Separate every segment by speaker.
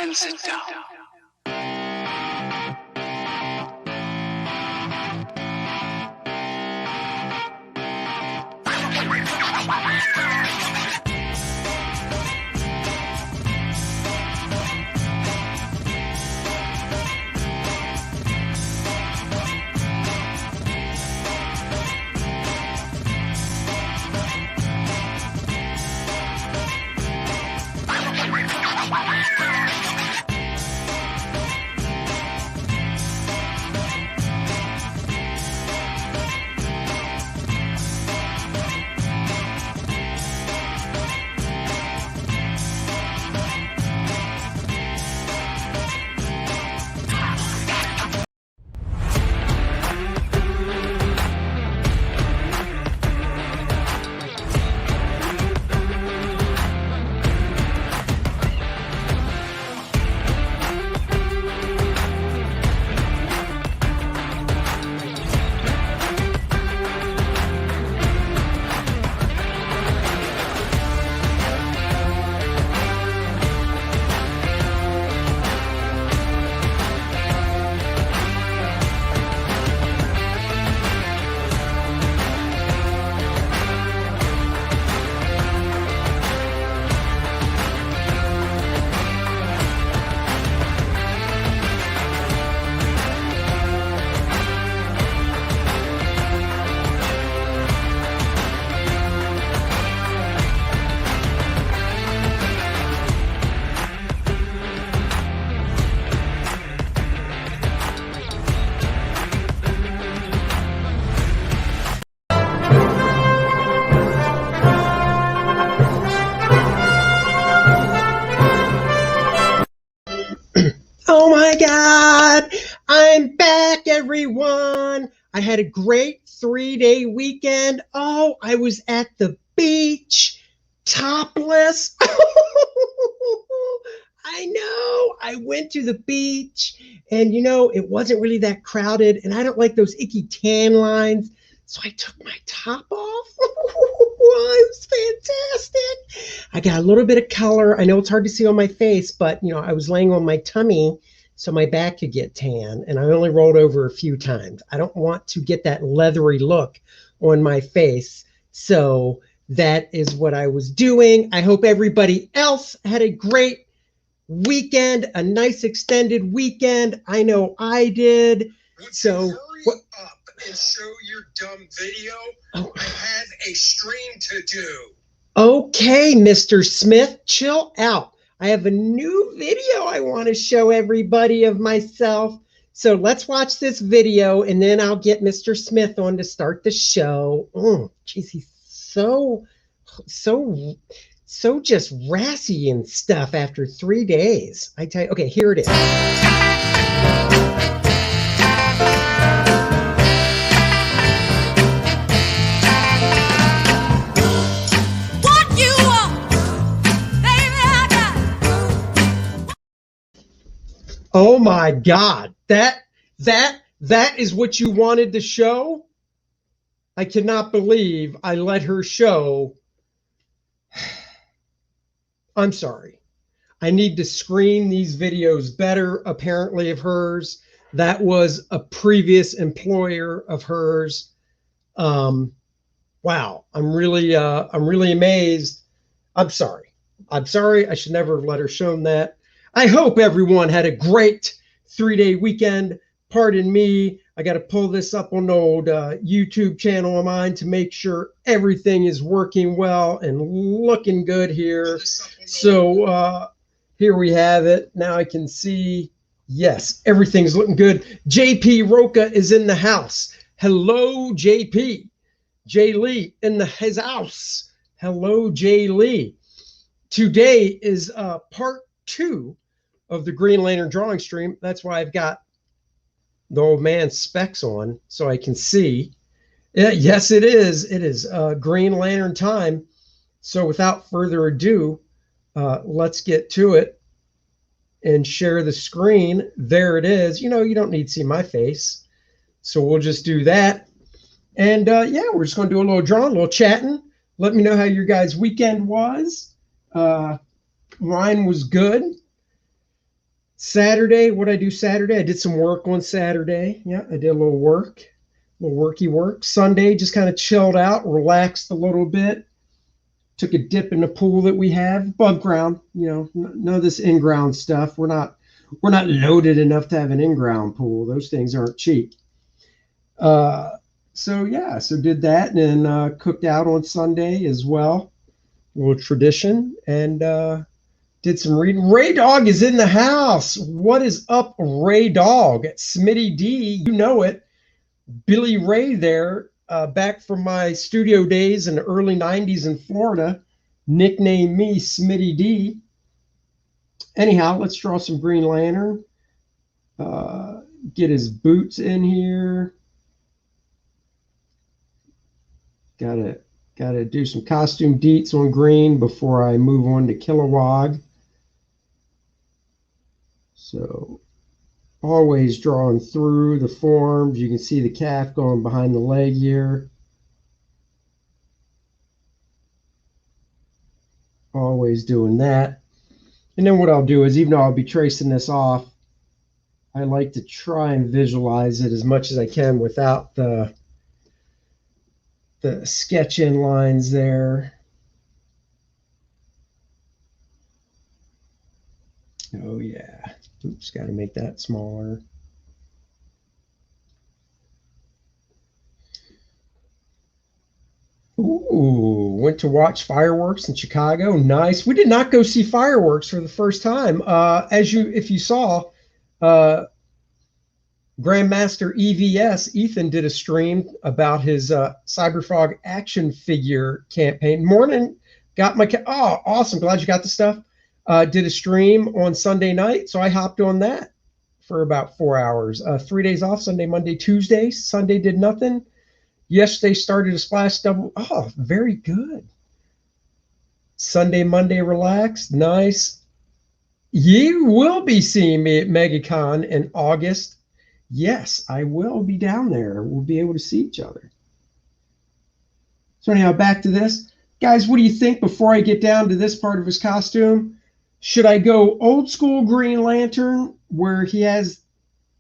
Speaker 1: and sit down.
Speaker 2: Oh my God, I'm back, everyone. I had a great 3-day weekend. Oh, I was at the beach, topless. I know. I went to the beach and, it wasn't really that crowded. And I don't like those icky tan lines. So I took my top off. It was fantastic. I got a little bit of color. I know it's hard to see on my face, but, I was laying on my tummy so my back could get tan. And I only rolled over a few times. I don't want to get that leathery look on my face. So that is what I was doing. I hope everybody else had a great weekend, a nice extended weekend. I know I did.
Speaker 3: Hurry up and show your dumb video. Oh. I have a stream to do.
Speaker 2: Okay, Mr. Smith, chill out. I have a new video I want to show everybody of myself. So let's watch this video and then I'll get Mr. Smith on to start the show. Geez, he's so just rassy and stuff after 3 days. I tell you, okay, here it is. Oh my God, that is what you wanted to show? I cannot believe I let her show. I'm sorry. I need to screen these videos better, apparently, of hers. That was a previous employer of hers. Wow, I'm really amazed. I'm sorry. I should never have let her shown that. I hope everyone had a great 3-day weekend. Pardon me. I got to pull this up on the old YouTube channel of mine to make sure everything is working well and looking good here. So here we have it. Now I can see, yes, everything's looking good. JP Roca is in the house. Hello, JP. Jay Lee in his house. Hello, Jay Lee. Today is part 2 of the Green Lantern drawing stream. That's why I've got the old man's specs on so I can see. Yeah, yes, it is. It is Green Lantern time. So without further ado, let's get to it and share the screen. There it is. You don't need to see my face. So we'll just do that. And yeah, we're just going to do a little drawing, a little chatting. Let me know how your guys' weekend was. Mine was good. Saturday, what I do Saturday? I did some work on Saturday. Yeah, I did a little worky work. Sunday, just kind of chilled out, relaxed a little bit. Took a dip in the pool that we have above ground. You know, none of this in-ground stuff. We're not loaded enough to have an in-ground pool. Those things aren't cheap. So did that, and then cooked out on Sunday as well. A little tradition, and did some reading. Ray Dog is in the house. What is up, Ray Dog? Smitty D, you know it. Billy Ray there, back from my studio days in the early 90s in Florida, nicknamed me Smitty D. Anyhow, let's draw some Green Lantern. Get his boots in here. Gotta do some costume deets on Green before I move on to Kilowog. So always drawing through the forms. You can see the calf going behind the leg here. Always doing that. And then what I'll do is, even though I'll be tracing this off, I like to try and visualize it as much as I can without the sketch in lines there. Oh yeah. Oops, got to make that smaller. Ooh, went to watch fireworks in Chicago. Nice. We did not go see fireworks for the first time. If you saw, Grandmaster EVS, Ethan, did a stream about his Cyberfrog action figure campaign. Morning, got my, oh, awesome. Glad you got the stuff. Did a stream on Sunday night, so I hopped on that for about 4 hours. 3 days off, Sunday, Monday, Tuesday. Sunday did nothing. Yesterday started a splash double. Oh, very good. Sunday, Monday, relaxed. Nice. You will be seeing me at MegaCon in August. Yes, I will be down there. We'll be able to see each other. So anyhow, back to this. Guys, what do you think before I get down to this part of his costume? Should I go old school Green Lantern, where he has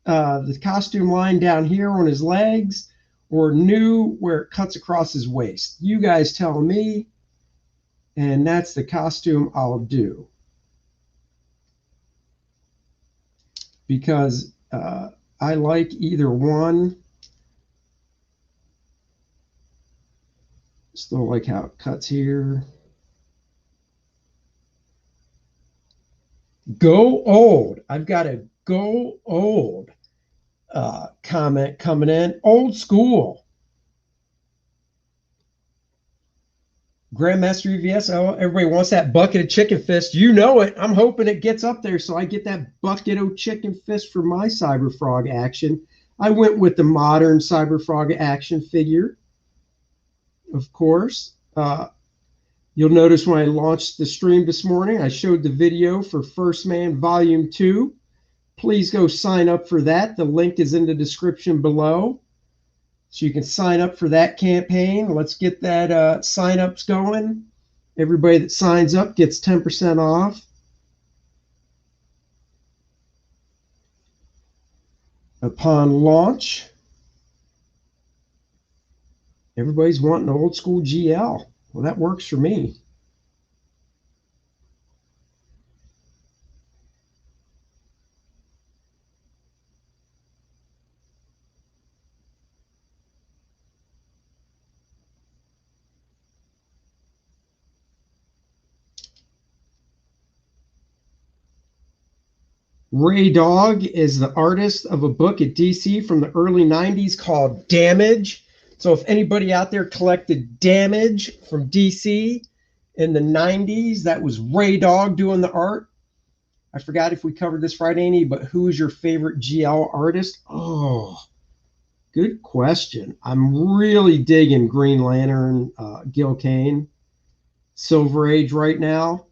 Speaker 2: the costume line down here on his legs, or new, where it cuts across his waist? You guys tell me, and that's the costume I'll do. Because I like either one. Still like how it cuts here. Go old. I've got a go old comment coming in. Old school. Grandmaster EVS. Oh, everybody wants that bucket of chicken fist. You know it. I'm hoping it gets up there so I get that bucket of chicken fist for my Cyberfrog action. I went with the modern Cyberfrog action figure, of course. You'll notice when I launched the stream this morning, I showed the video for First Man Volume 2. Please go sign up for that. The link is in the description below. So you can sign up for that campaign. Let's get that sign-ups going. Everybody that signs up gets 10% off. Upon launch, everybody's wanting an old school GL. Well, that works for me. Ray Dog is the artist of a book at DC from the early 90s called Damage. So if anybody out there collected Damage from DC in the 90s, that was Ray Dog doing the art. I forgot if we covered this Friday, but who is your favorite GL artist? Oh, good question. I'm really digging Green Lantern, Gil Kane, Silver Age right now.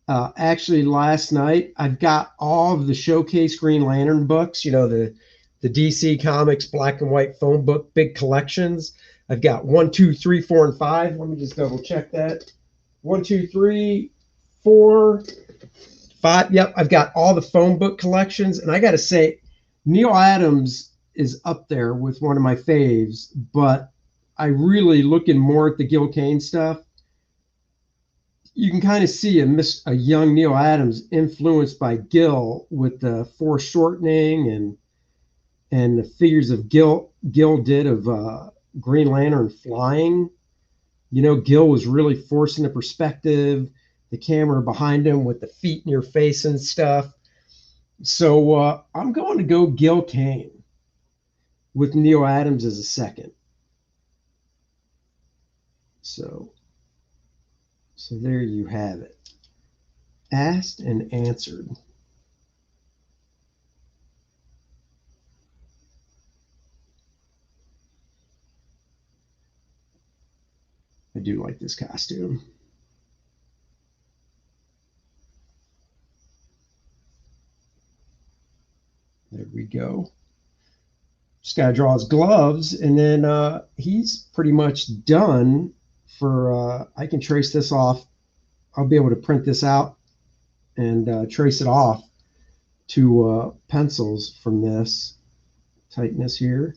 Speaker 2: Actually, last night, I've got all of the Showcase Green Lantern books, you know, the DC Comics black and white phone book, big collections. I've got 1, 2, 3, 4, and 5. Let me just double check that. 1, 2, 3, 4, 5. Yep, I've got all the phone book collections, and I got to say, Neil Adams is up there with one of my faves. But I really looking more at the Gil Kane stuff. You can kind of see a young Neil Adams influenced by Gil with the foreshortening and the figures of Gil did of Green Lantern flying. You know, Gil was really forcing the perspective, the camera behind him with the feet in your face and stuff. So I'm going to go Gil Kane with Neil Adams as a second. So there you have it. Asked and answered. I do like this costume. There we go. Just got to draw his gloves, and then he's pretty much done for, I can trace this off. I'll be able to print this out and trace it off to pencils from this. Tighten this here.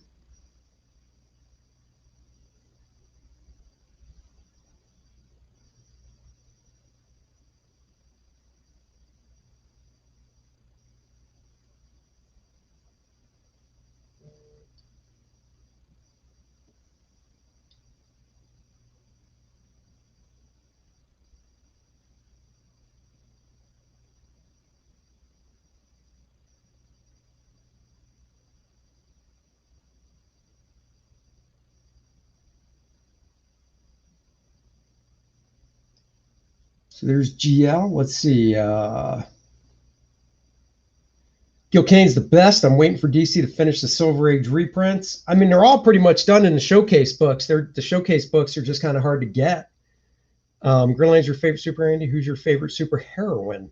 Speaker 2: So there's GL. Let's see. Gil Kane's the best. I'm waiting for DC to finish the Silver Age reprints. I mean, they're all pretty much done in the showcase books. The showcase books are just kind of hard to get. Green Lantern's your favorite super, Andy? Who's your favorite super heroine?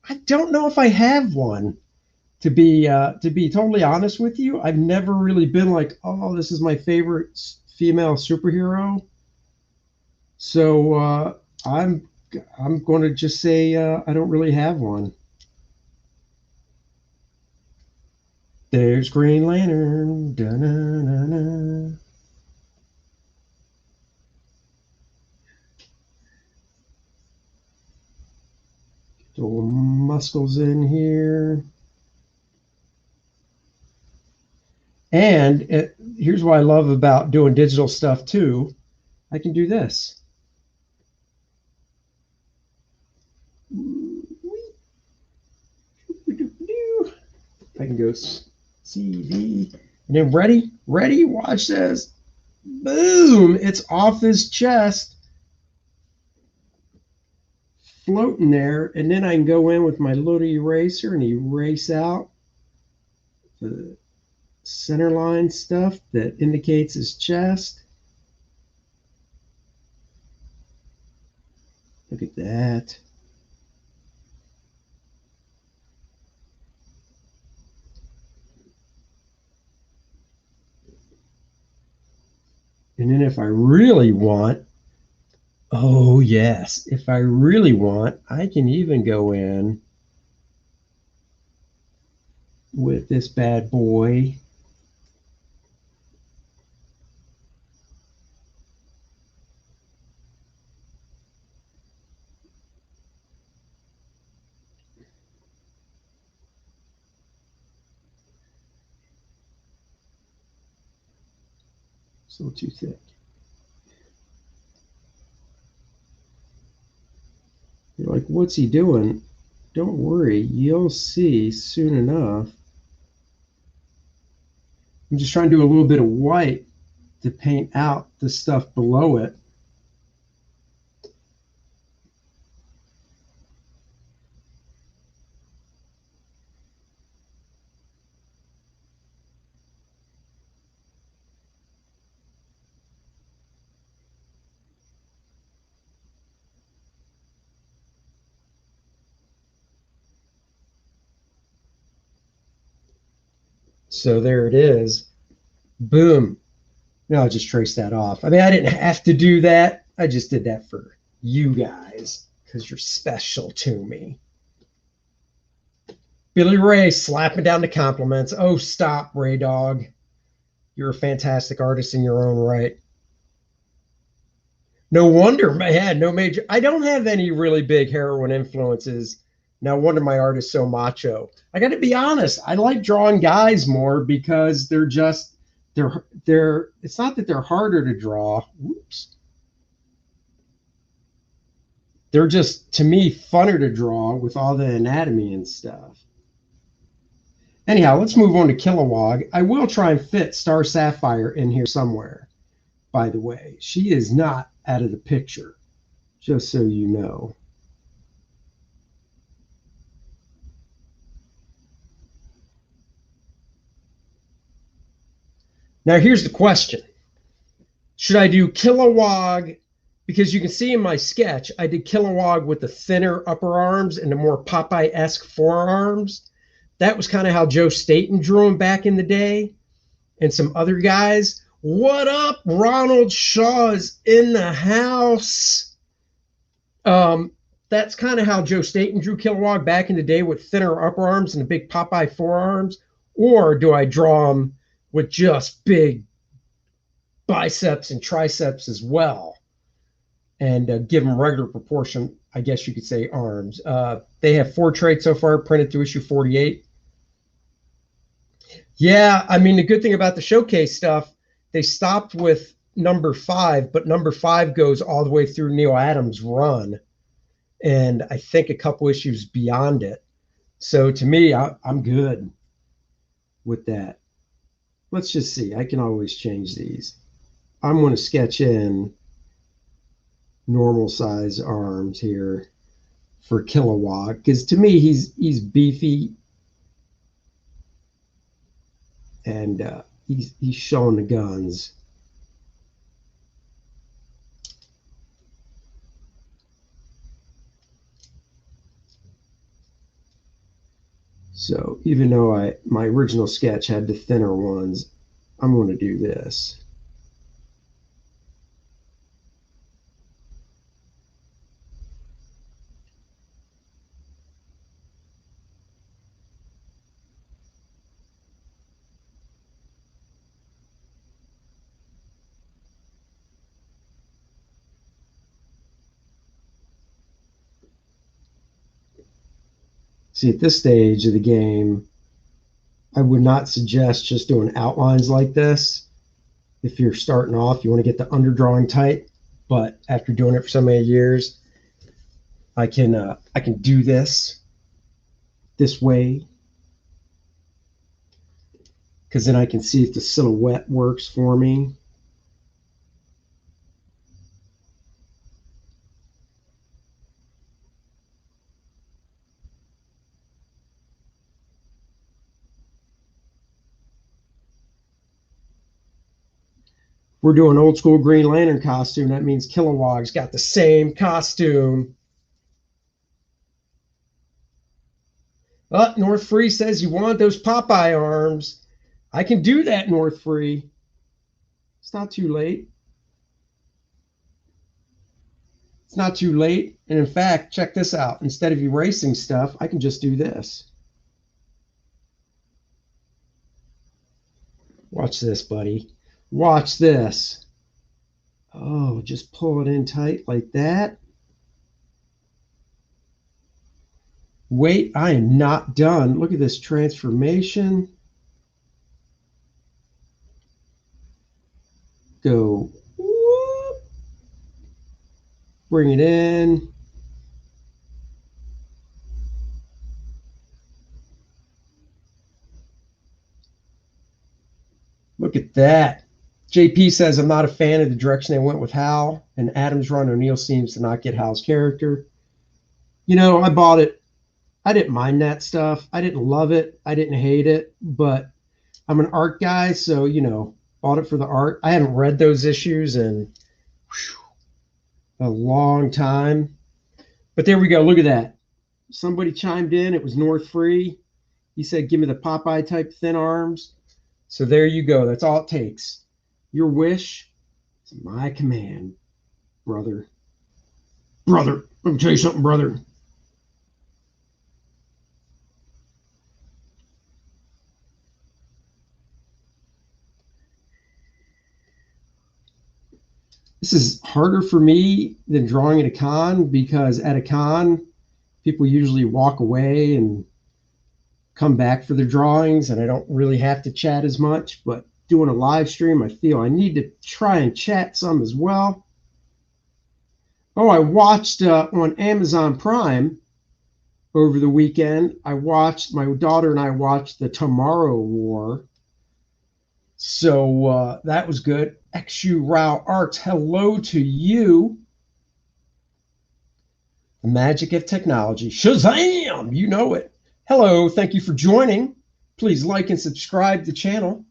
Speaker 2: I don't know if I have one. To be totally honest with you, I've never really been like, oh, this is my favorite female superhero. So I'm going to just say I don't really have one. There's Green Lantern. Da-na-na-na. Get little muscles in here. And here's what I love about doing digital stuff too. I can do this. I can go CD. And then ready? Watch this. Boom! It's off his chest. Floating there. And then I can go in with my little eraser and erase out the center line stuff that indicates his chest. Look at that. And then if I really want, oh yes, if I really want, I can even go in with this bad boy. It's a little too thick. You're like, what's he doing? Don't worry, you'll see soon enough. I'm just trying to do a little bit of white to paint out the stuff below it. So there it is. Boom. Now I'll just trace that off. I mean, I didn't have to do that. I just did that for you guys because you're special to me. Billy Ray slapping down the compliments. Oh, stop, Ray Dog. You're a fantastic artist in your own right. No wonder, man, no major. I don't have any really big heroin influences. No wonder my art is so macho. I got to be honest. I like drawing guys more because they're. It's not that they're harder to draw. Whoops. They're just, to me, funner to draw with all the anatomy and stuff. Anyhow, let's move on to Kilowog. I will try and fit Star Sapphire in here somewhere, by the way. She is not out of the picture, just so you know. Now, here's the question. Should I do Kilowog? Because you can see in my sketch, I did Kilowog with the thinner upper arms and the more Popeye-esque forearms. That was kind of how Joe Staton drew him back in the day, and some other guys. What up? Ronald Shaw is in the house. That's kind of how Joe Staton drew Kilowog back in the day, with thinner upper arms and the big Popeye forearms. Or do I draw him with just big biceps and triceps as well, and give them regular proportion, I guess you could say, arms? They have 4 traits so far, printed through issue 48. Yeah, I mean, the good thing about the showcase stuff, they stopped with number 5, but number 5 goes all the way through Neil Adams' run, and I think a couple issues beyond it. So to me, I'm good with that. Let's just see. I can always change these. I'm going to sketch in normal size arms here for Kilowog, because to me, he's beefy, and he's showing the guns. So even though my original sketch had the thinner ones, I'm going to do this. See, at this stage of the game, I would not suggest just doing outlines like this. If you're starting off, you want to get the underdrawing tight. But after doing it for so many years, I can do this way, because then I can see if the silhouette works for me. We're doing old school Green Lantern costume. That means Kilowog's got the same costume. North Free says you want those Popeye arms. I can do that, North Free. It's not too late. It's not too late. And in fact, check this out. Instead of erasing stuff, I can just do this. Watch this, buddy. Watch this. Oh, just pull it in tight like that. Wait, I am not done. Look at this transformation. Go. Whoop. Bring it in. Look at that. JP says, I'm not a fan of the direction they went with Hal and Adams' run. O'Neill seems to not get Hal's character. You know, I bought it. I didn't mind that stuff. I didn't love it. I didn't hate it, but I'm an art guy, so, you know, bought it for the art. I haven't read those issues in a long time. But there we go. Look at that. Somebody chimed in. It was North Free. He said, give me the Popeye type thin arms. So there you go. That's all it takes. Your wish is my command, brother. Brother, let me tell you something, brother. This is harder for me than drawing at a con, because at a con, people usually walk away and come back for their drawings, and I don't really have to chat as much. But doing a live stream, I feel I need to try and chat some as well. Oh, I watched on Amazon Prime over the weekend. My daughter and I watched The Tomorrow War. So that was good. XU Rao Arts, hello to you. The magic of technology. Shazam! You know it. Hello, thank you for joining. Please like and subscribe to the channel.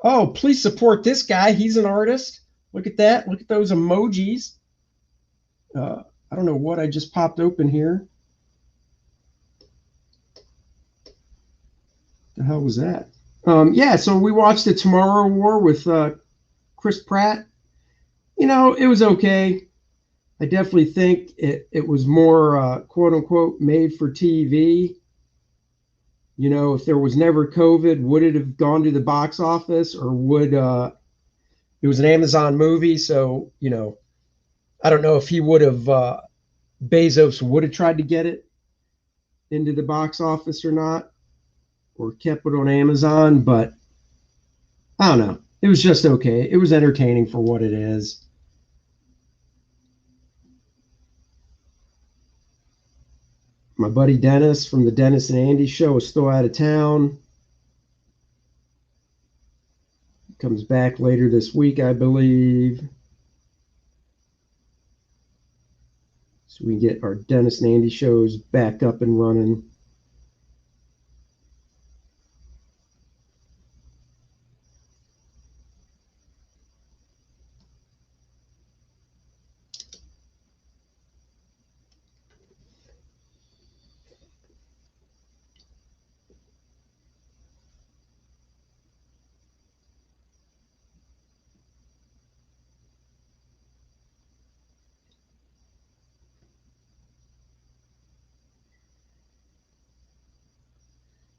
Speaker 2: Oh, please support this guy. He's an artist. Look at that. Look at those emojis. I don't know what I just popped open here. The hell was that? Yeah, so we watched The Tomorrow War with Chris Pratt. You know, it was okay. I definitely think it was more quote unquote made for TV. You know, if there was never COVID, would it have gone to the box office, or would it was an Amazon movie? So, you know, I don't know if he would have, Bezos would have tried to get it into the box office or not, or kept it on Amazon, but I don't know. It was just okay. It was entertaining for what it is. My buddy Dennis from the Dennis and Andy show is still out of town. Comes back later this week, I believe. So we can get our Dennis and Andy shows back up and running.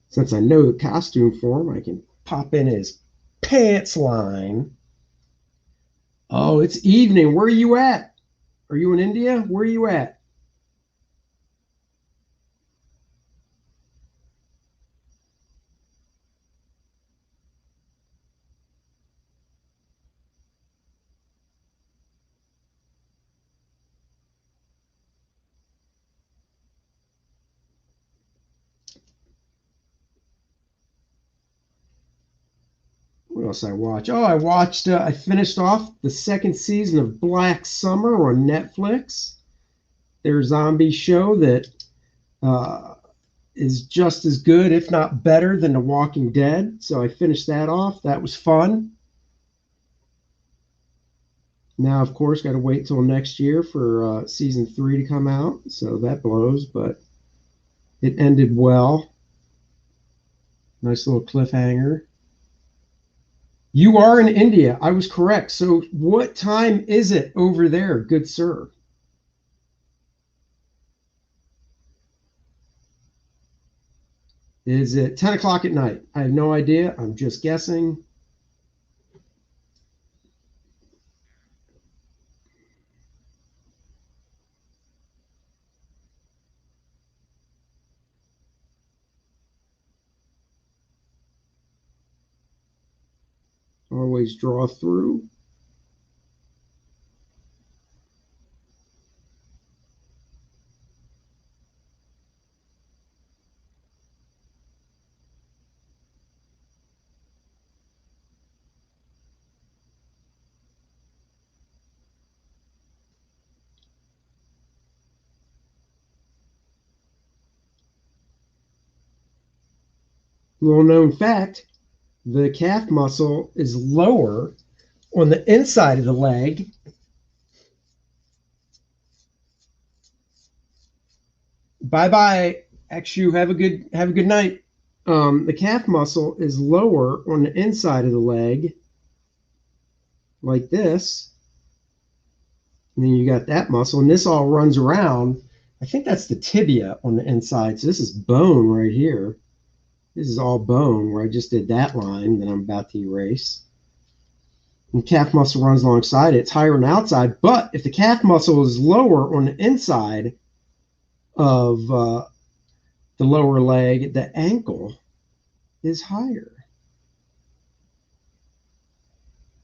Speaker 2: Since I know the costume for him, I can pop in his pants line. Oh, it's evening. Where are you at? Are you in India? Where are you at? What else I watch? Oh, I finished off the second season of Black Summer on Netflix. Their zombie show that uh, is just as good, if not better, than The Walking Dead. So I finished that off. That was fun. Now, of course, got to wait till next year for season 3 to come out. So that blows, but it ended well. Nice little cliffhanger. You are in India. I was correct. So what time is it over there, good sir? Is it 10 o'clock at night? I have no idea. I'm just guessing. Always draw through. Little known fact, the calf muscle is lower on the inside of the leg. Bye bye, XU. Have a good night. The calf muscle is lower on the inside of the leg, like this. And then you got that muscle, and this all runs around. I think that's the tibia on the inside. So this is bone right here. This is all bone where I just did that line that I'm about to erase. and calf muscle runs alongside it. It's higher on the outside, but if the calf muscle is lower on the inside of the lower leg, the ankle is higher.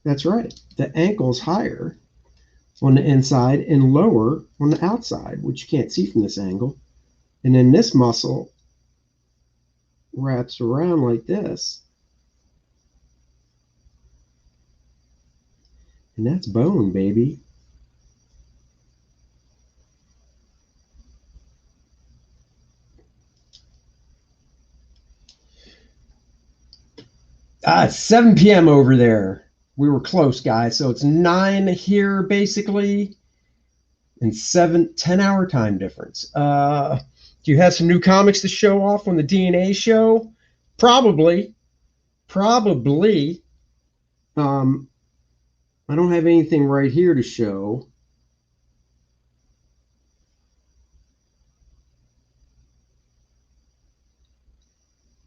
Speaker 2: That's right. The ankle is higher on the inside and lower on the outside, which you can't see from this angle. And then this muscle wraps around like this. And that's bone, baby. It's 7 p.m. over there. We were close, guys. So it's 9 here, basically, and 10-hour time difference. Do you have some new comics to show off on the DNA show? Probably. I don't have anything right here to show.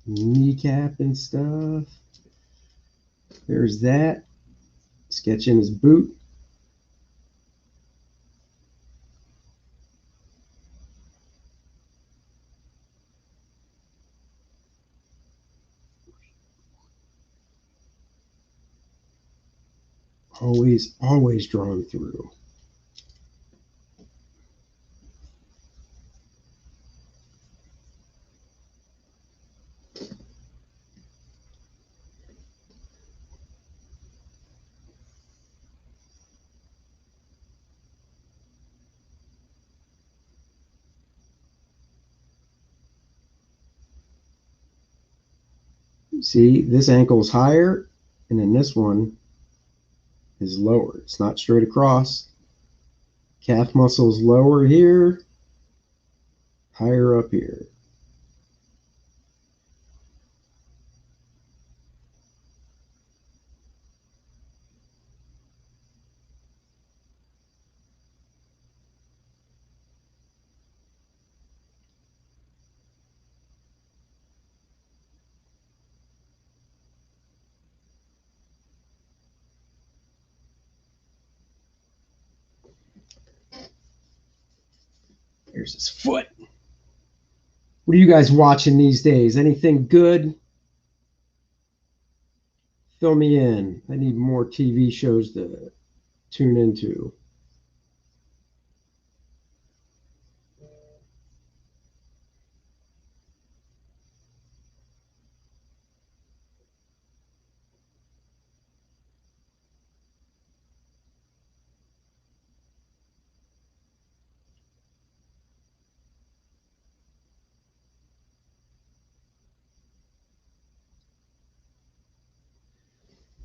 Speaker 2: Kneecap and stuff. There's that. Sketching his boot. Always drawn through. See, this ankle is higher, and then this one is lower. It's not straight across. Calf muscle is lower here, higher up here. Here's his foot. What are you guys watching these days? Anything good? Fill me in. I need more TV shows to tune into.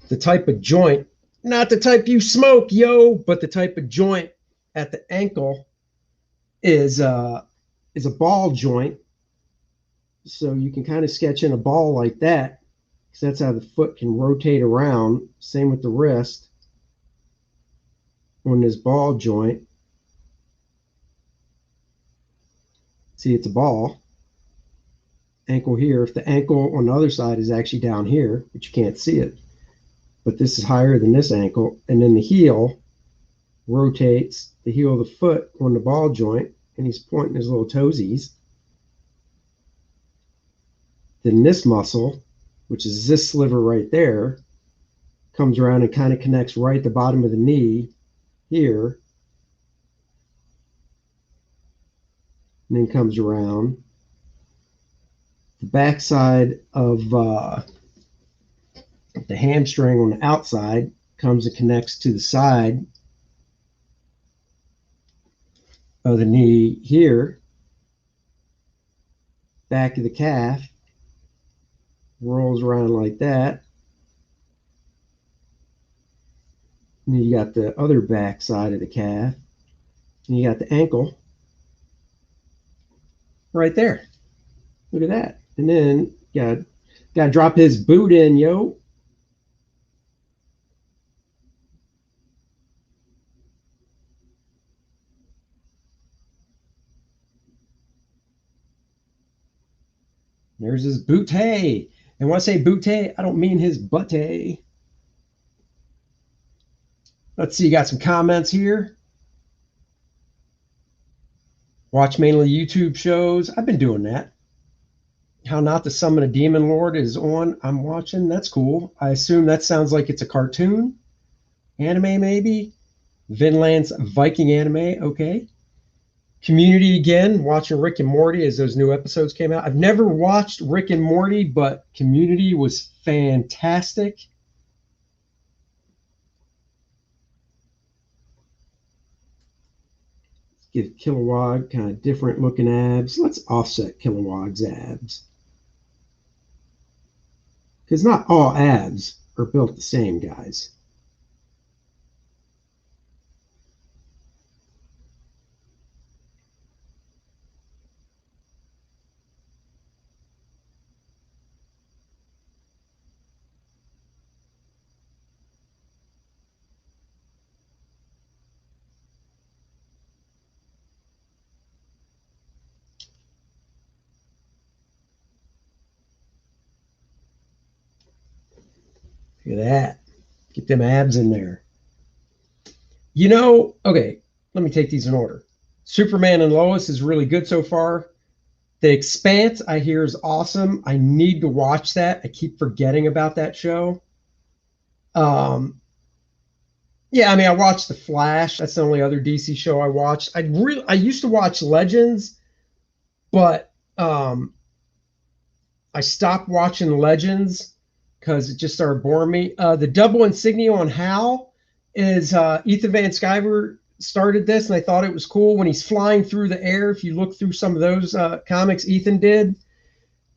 Speaker 2: The type of joint, not the type you smoke, yo, but the type of joint at the ankle is a ball joint. So you can kind of sketch in a ball like that, because that's how the foot can rotate around. Same with the wrist on this ball joint. See, it's a ball. Ankle here. If the ankle on the other side is actually down here, but you can't see it. But this is higher than this ankle. And then the heel rotates the heel of the foot on the ball joint, and he's pointing his little toesies. Then this muscle, which is this sliver right there, comes around and kind of connects right at the bottom of the knee here, and then comes around. The backside of the hamstring on the outside comes and connects to the side of the knee here. Back of the calf rolls around like that. And then you got the other back side of the calf. And you got the ankle right there. Look at that. And then got to drop his boot in, yo. There's his bootay. And when I say bootay, I don't mean his buttay. Let's see, you got some comments here. Watch mainly YouTube shows. I've been doing that. How Not to Summon a Demon Lord is on. I'm watching. That's cool. I assume that sounds like it's a cartoon. Anime, maybe? Vinland's Viking anime. Okay. Community again, watching Rick and Morty as those new episodes came out. I've never watched Rick and Morty, but Community was fantastic. Give Kilowog kind of different looking abs. Let's offset Kilowog's abs. Because not all abs are built the same, guys. Look at that. Get them abs in there. You know, okay, let me take these in order. Superman and Lois is really good so far. The Expanse, I hear, is awesome. I need to watch that. I keep forgetting about that show. Um, yeah, I mean, I watched The Flash. That's the only other DC show I watched. I used to watch Legends, but I stopped watching Legends because it just started boring me. The double insignia on Hal is Ethan Van Sciver started this, and I thought it was cool when he's flying through the air. If you look through some of those comics Ethan did,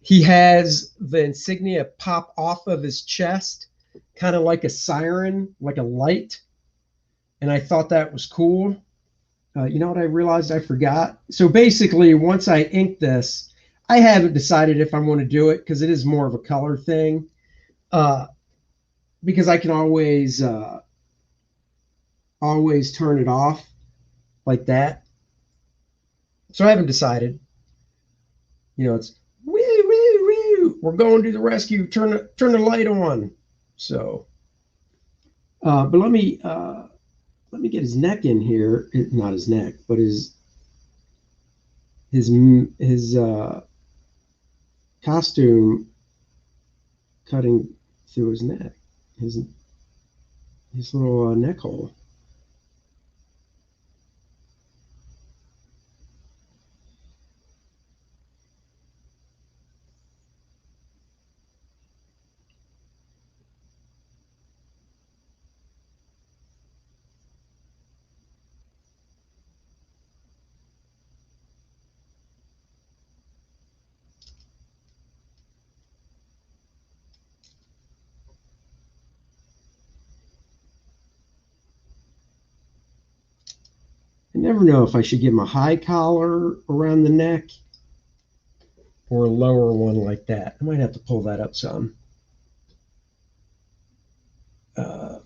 Speaker 2: he has the insignia pop off of his chest, kind of like a siren, like a light. And I thought that was cool. You know what I realized I forgot? So basically, once I ink this, I haven't decided if I want to do it because it is more of a color thing. Because I can always turn it off like that. So I haven't decided. You know, it's woo woo woo. We're going to the rescue. Turn the light on. So, but let me get his neck in here. Not his neck, but his costume cutting through his neck, his little neck hole. I never know if I should give him a high collar around the neck or a lower one like that. I might have to pull that up some. Uh,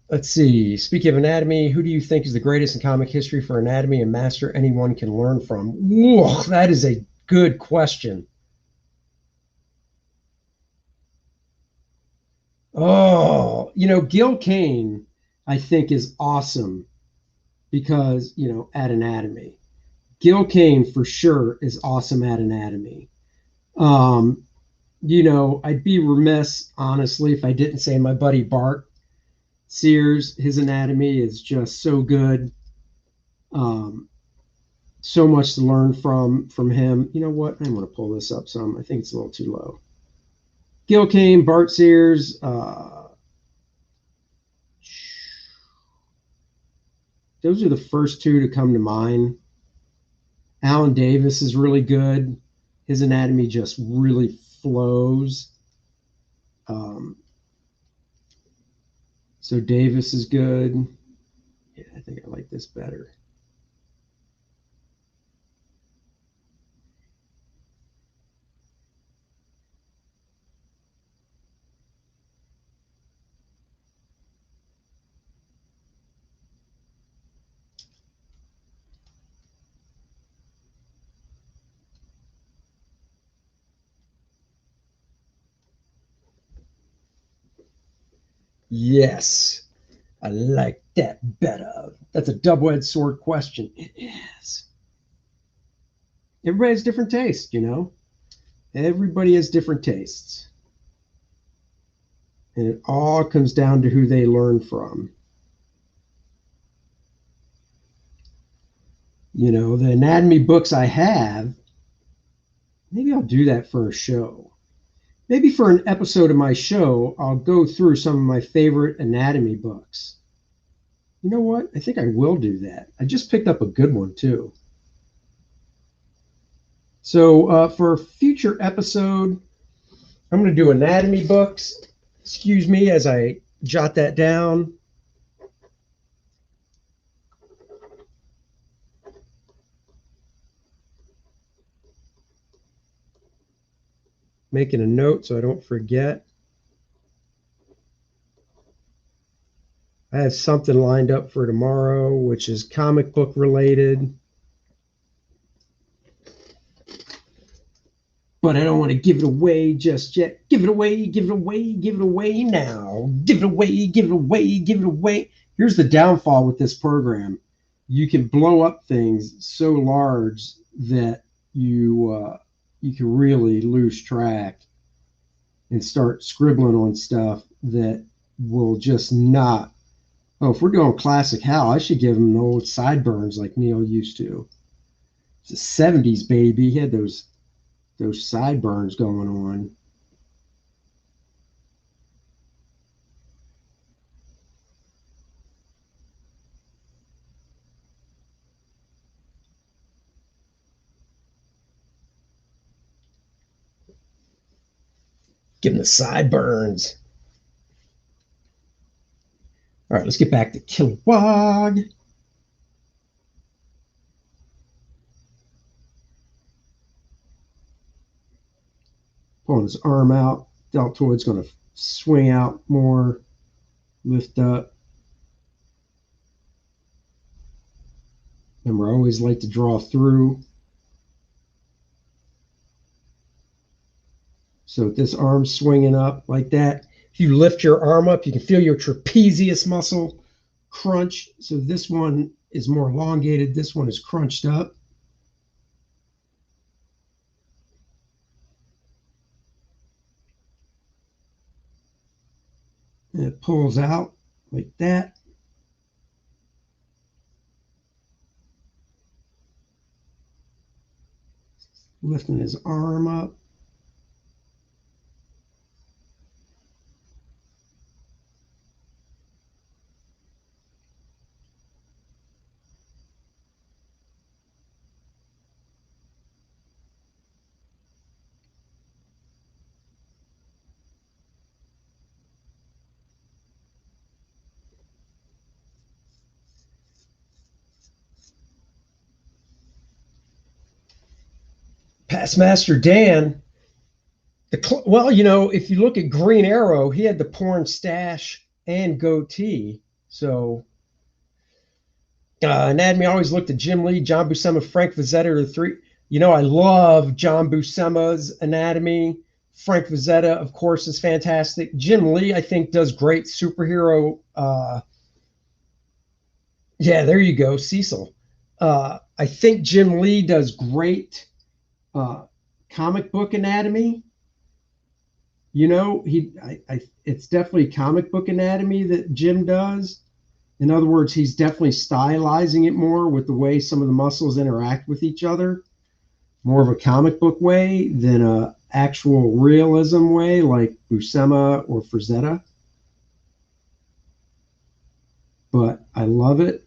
Speaker 2: let's see. Speaking of anatomy, who do you think is the greatest in comic history for anatomy and master anyone can learn from? Whoa, that is a good question. Oh, Gil Kane, I think, is awesome because, at anatomy. Gil Kane for sure is awesome at anatomy. Um, I'd be remiss, honestly, if I didn't say my buddy Bart Sears. His anatomy is just so good. Um, so much to learn from him. You know what? I'm going to pull this up some. I think it's a little too low. Gil Kane, Bart Sears. Those are the first two to come to mind. Alan Davis is really good. His anatomy just really flows. So Davis is good. Yeah, I think I like this better. Yes, I like that better. That's a double-edged sword question. It is. Everybody has different tastes, you know? Everybody has different tastes. And it all comes down to who they learn from. You know, the anatomy books I have, maybe I'll do that for a show. Maybe for an episode of my show, I'll go through some of my favorite anatomy books. You know what? I think I will do that. I just picked up a good one too. So for a future episode, I'm going to do anatomy books. Excuse me as I jot that down. Making a note so I don't forget. I have something lined up for tomorrow, which is comic book related. But I don't want to give it away just yet. Give it away, give it away, give it away now. Give it away, give it away, give it away. Here's the downfall with this program. You can blow up things so large that you can really lose track and start scribbling on stuff that will just not. Oh, if we're doing classic Hal, I should give him the old sideburns like Neil used to. It's the 70s, baby. He had those sideburns going on. Give him the sideburns. All right, let's get back to Kilowog. Pulling his arm out. Deltoid's going to swing out more, lift up. Remember, I always like to draw through. So with this arm swinging up like that, if you lift your arm up, you can feel your trapezius muscle crunch. So this one is more elongated. This one is crunched up. And it pulls out like that. Lifting his arm up. Past Master Dan. Well, you know, if you look at Green Arrow, he had the porn stash and goatee. So Anatomy always looked at Jim Lee, John Buscema, Frank Frazetta, the three. You know, I love John Buscema's Anatomy. Frank Frazetta, of course, is fantastic. Jim Lee, I think, does great superhero. Yeah, there you go, Cecil. I think Jim Lee does great comic book anatomy. You know, it's definitely comic book anatomy that Jim does. In other words, he's definitely stylizing it more with the way some of the muscles interact with each other, more of a comic book way than a actual realism way like Buscema or Frazetta. But I love it.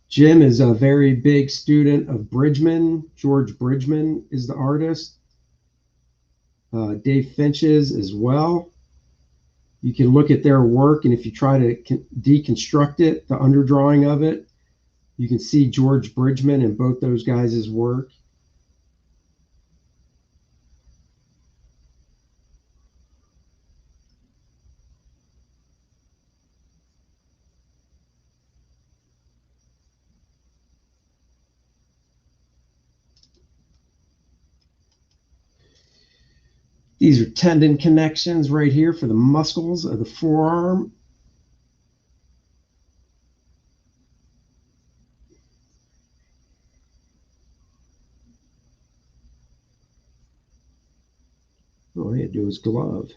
Speaker 2: Jim is a very big student of Bridgman. George Bridgman is the artist. Dave Finch's as well. You can look at their work, and if you try to deconstruct it, the underdrawing of it, you can see George Bridgman and both those guys' work. These are tendon connections right here for the muscles of the forearm. All I had to do was glove.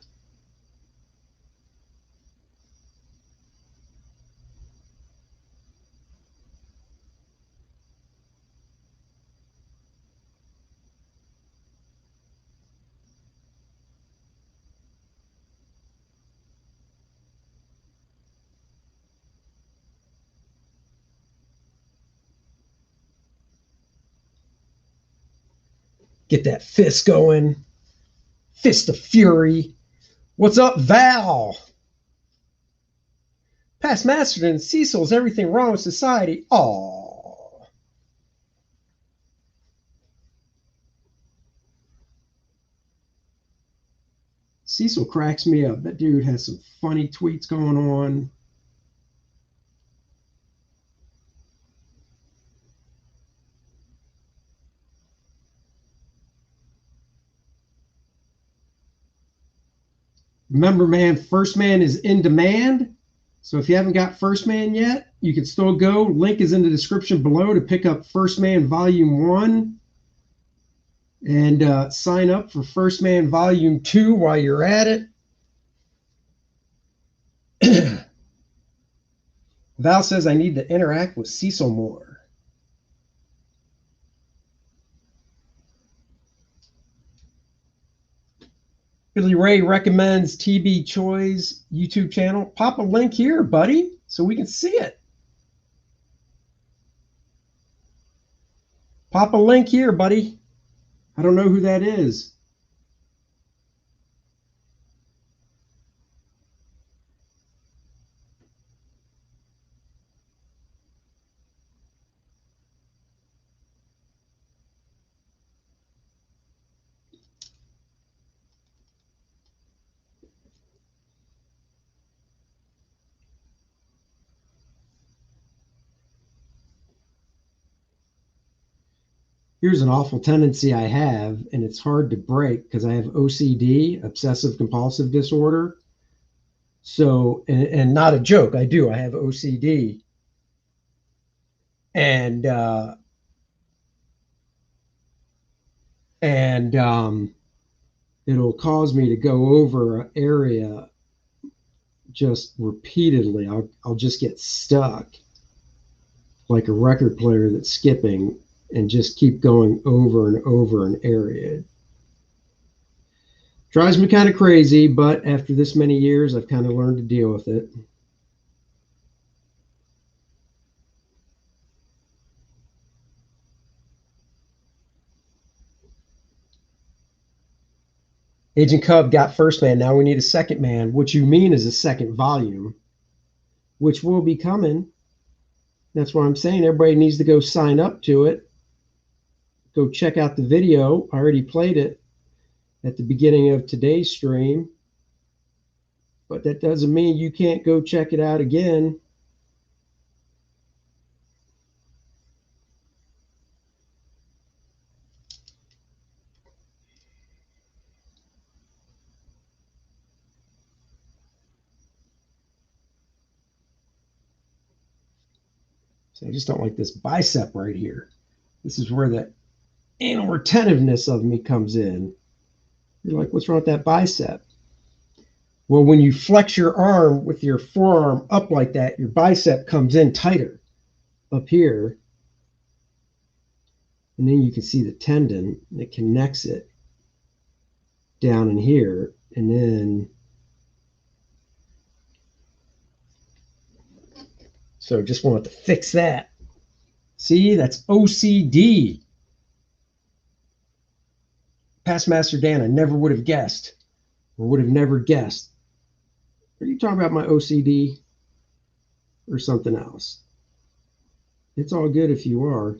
Speaker 2: Get that fist going. Fist of Fury. What's up, Val? Past Masterton, Cecil's everything wrong with society. Aww. Cecil cracks me up. That dude has some funny tweets going on. Remember, man, First Man is in demand. So if you haven't got First Man yet, you can still go. Link is in the description below to pick up First Man Volume 1 and sign up for First Man Volume 2 while you're at it. Val says I need to interact with Cecil more. Billy Ray recommends TB Choi's YouTube channel. Pop a link here, buddy, so we can see it. Pop a link here, buddy. I don't know who that is. Here's an awful tendency I have, and it's hard to break because I have OCD, obsessive compulsive disorder. So, and not a joke, I do. I have OCD. And it'll cause me to go over an area just repeatedly. I'll just get stuck like a record player that's skipping and just keep going over and over an area. Drives me kind of crazy, but after this many years, I've kind of learned to deal with it. Agent Cub got First Man. Now we need a Second Man, which you mean is a second volume, which will be coming. That's why I'm saying everybody needs to go sign up to it. Go check out the video. I already played it at the beginning of today's stream, but that doesn't mean you can't go check it out again. So I just don't like this bicep right here. This is where the anal retentiveness of me comes in. You're like, what's wrong with that bicep? Well, when you flex your arm with your forearm up like that, your bicep comes in tighter up here. And then you can see the tendon that connects it down in here. And then, so just wanted to fix that. See, that's OCD. Past Master Dan, I never would have guessed, or would have never guessed. Are you talking about my OCD or something else? It's all good if you are.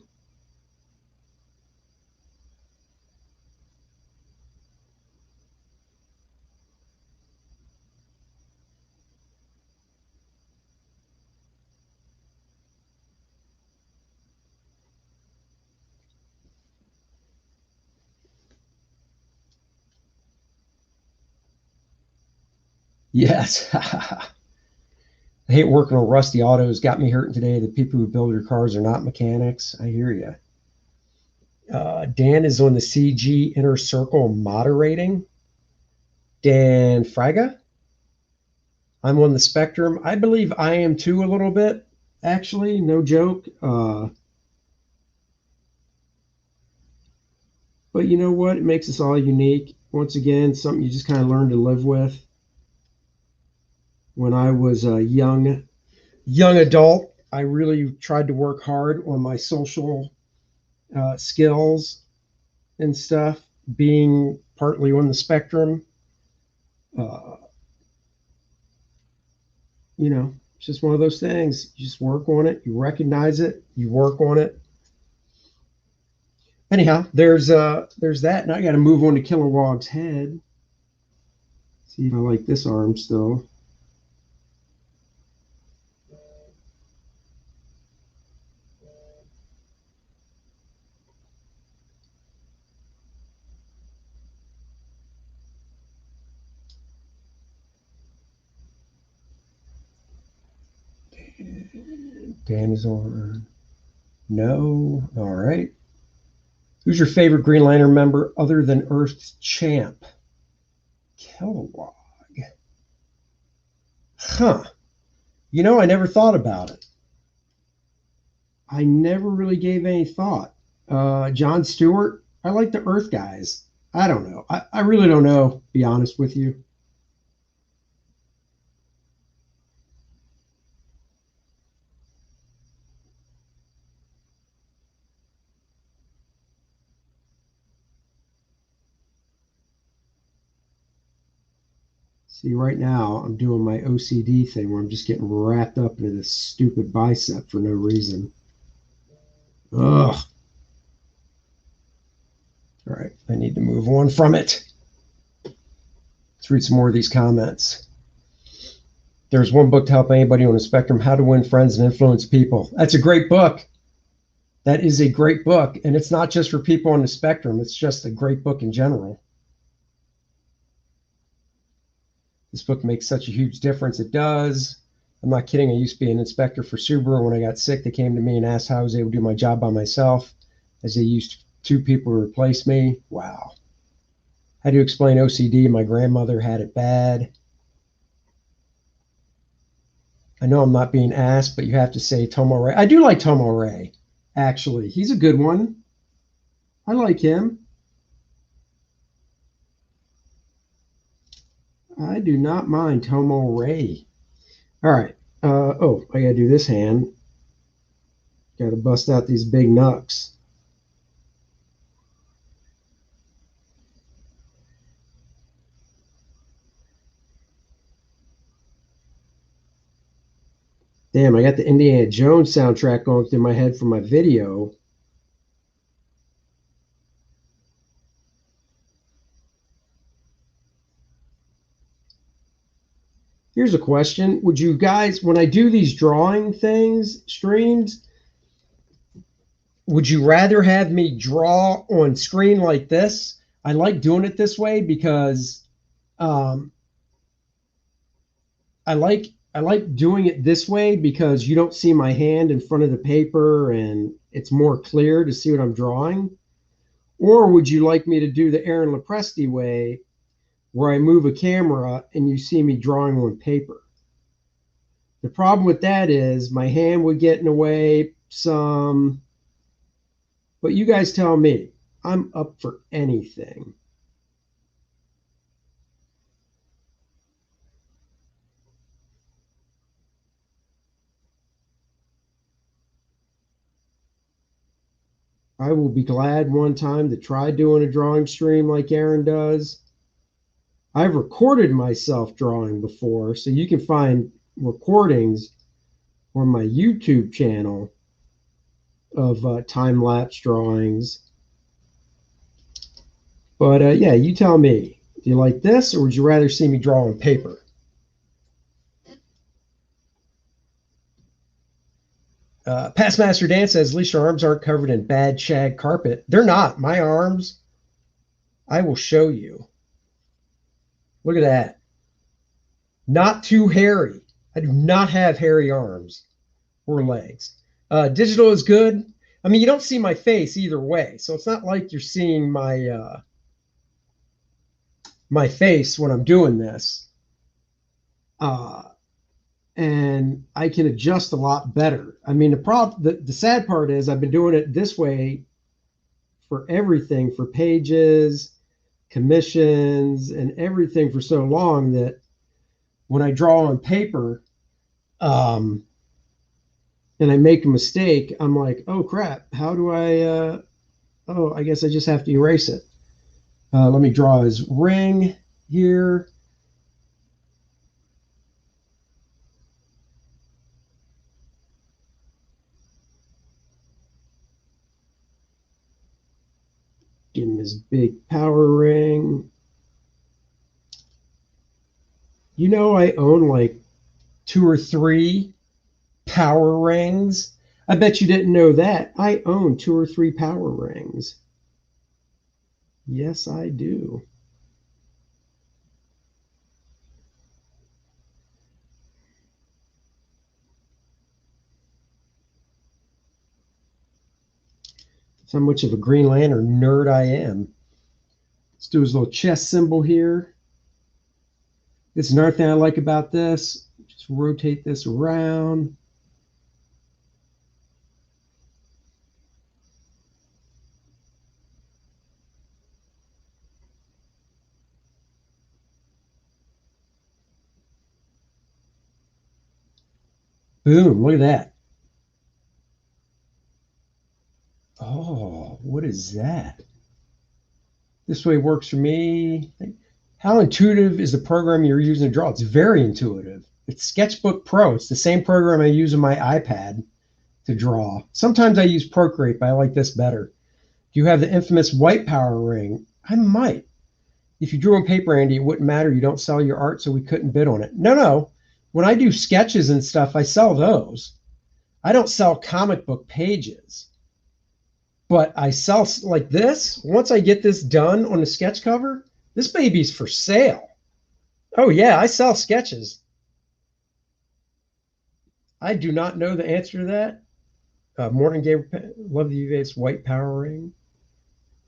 Speaker 2: Yes. I hate working on rusty autos. Got me hurting today. The people who build your cars are not mechanics. I hear you. Dan is on the CG Inner Circle moderating. Dan Fraga. I'm on the spectrum. I believe I am too a little bit, actually. No joke. But you know what? It makes us all unique. Once again, something you just kind of learn to live with. When I was a young adult, I really tried to work hard on my social skills and stuff, being partly on the spectrum. You know, it's just one of those things. You just work on it, you recognize it, you work on it. Anyhow, there's that. Now I got to move on to Kilowog's head. See if I like this arm still. Dan is on. No. All right. Who's your favorite Green Lantern member other than Earth's champ? Kilowog. Huh. You know, I never thought about it. I never really gave any thought. John Stewart. I like the Earth guys. I don't know. I really don't know, to be honest with you. See, right now I'm doing my OCD thing where I'm just getting wrapped up into this stupid bicep for no reason. Ugh. All right, I need to move on from it. Let's read some more of these comments. There's one book to help anybody on the spectrum, How to Win Friends and Influence People. That's a great book. That is a great book. And it's not just for people on the spectrum. It's just a great book in general. This book makes such a huge difference. It does. I'm not kidding. I used to be an inspector for Subaru. When I got sick, they came to me and asked how I was able to do my job by myself, as they used 2 people to replace me. Wow. How do you explain OCD? My grandmother had it bad. I know I'm not being asked, but you have to say Tomo Ray. I do like Tomo Ray, actually. He's a good one. I like him. I do not mind Tomo Ray. All right. Oh, I got to do this hand. Got to bust out these big knucks. Damn, I got the Indiana Jones soundtrack going through my head from my video. Here's a question. Would you guys, when I do these drawing things, streams, would you rather have me draw on screen like this? I like doing it this way because I like doing it this way because you don't see my hand in front of the paper and it's more clear to see what I'm drawing. Or would you like me to do the Aaron Lopresti way where I move a camera and you see me drawing on paper? The problem with that is my hand would get in the way some, but you guys tell me. I'm up for anything. I will be glad one time to try doing a drawing stream like Aaron does. I've recorded myself drawing before, so you can find recordings on my YouTube channel of time-lapse drawings. But yeah, you tell me. Do you like this, or would you rather see me draw on paper? Past Master Dan says, at least your arms aren't covered in bad shag carpet. They're not. My arms, I will show you. Look at that. Not too hairy. I do not have hairy arms or legs. Digital is good. I mean, you don't see my face either way, so it's not like you're seeing my face when I'm doing this. Uh, and I can adjust a lot better. I mean, the sad part is I've been doing it this way for everything, for pages, commissions, and everything for so long that when I draw on paper, um, and I make a mistake, I'm like, oh crap, how do I? Oh, I guess I just have to erase it. Let me draw his ring here. Give him his big power ring. You know, I own like 2 or 3 power rings. I bet you didn't know that. I own 2 or 3 power rings. Yes, I do. That's how much of a Green Lantern nerd I am. Let's do his little chest symbol here. This is another thing I like about this. Just rotate this around. Boom, look at that. Oh, what is that? This way works for me. How intuitive is the program you're using to draw? It's very intuitive. It's Sketchbook Pro. It's the same program I use on my iPad to draw. Sometimes I use Procreate, but I like this better. Do you have the infamous white power ring? I might. If you drew on paper, Andy, it wouldn't matter. You don't sell your art, so we couldn't bid on it. No, no. When I do sketches and stuff, I sell those. I don't sell comic book pages, but I sell like this. Once I get this done on the sketch cover, this baby's for sale. Oh, yeah, I sell sketches. I do not know the answer to that. Morning Gabriel, love the UVA's white power ring.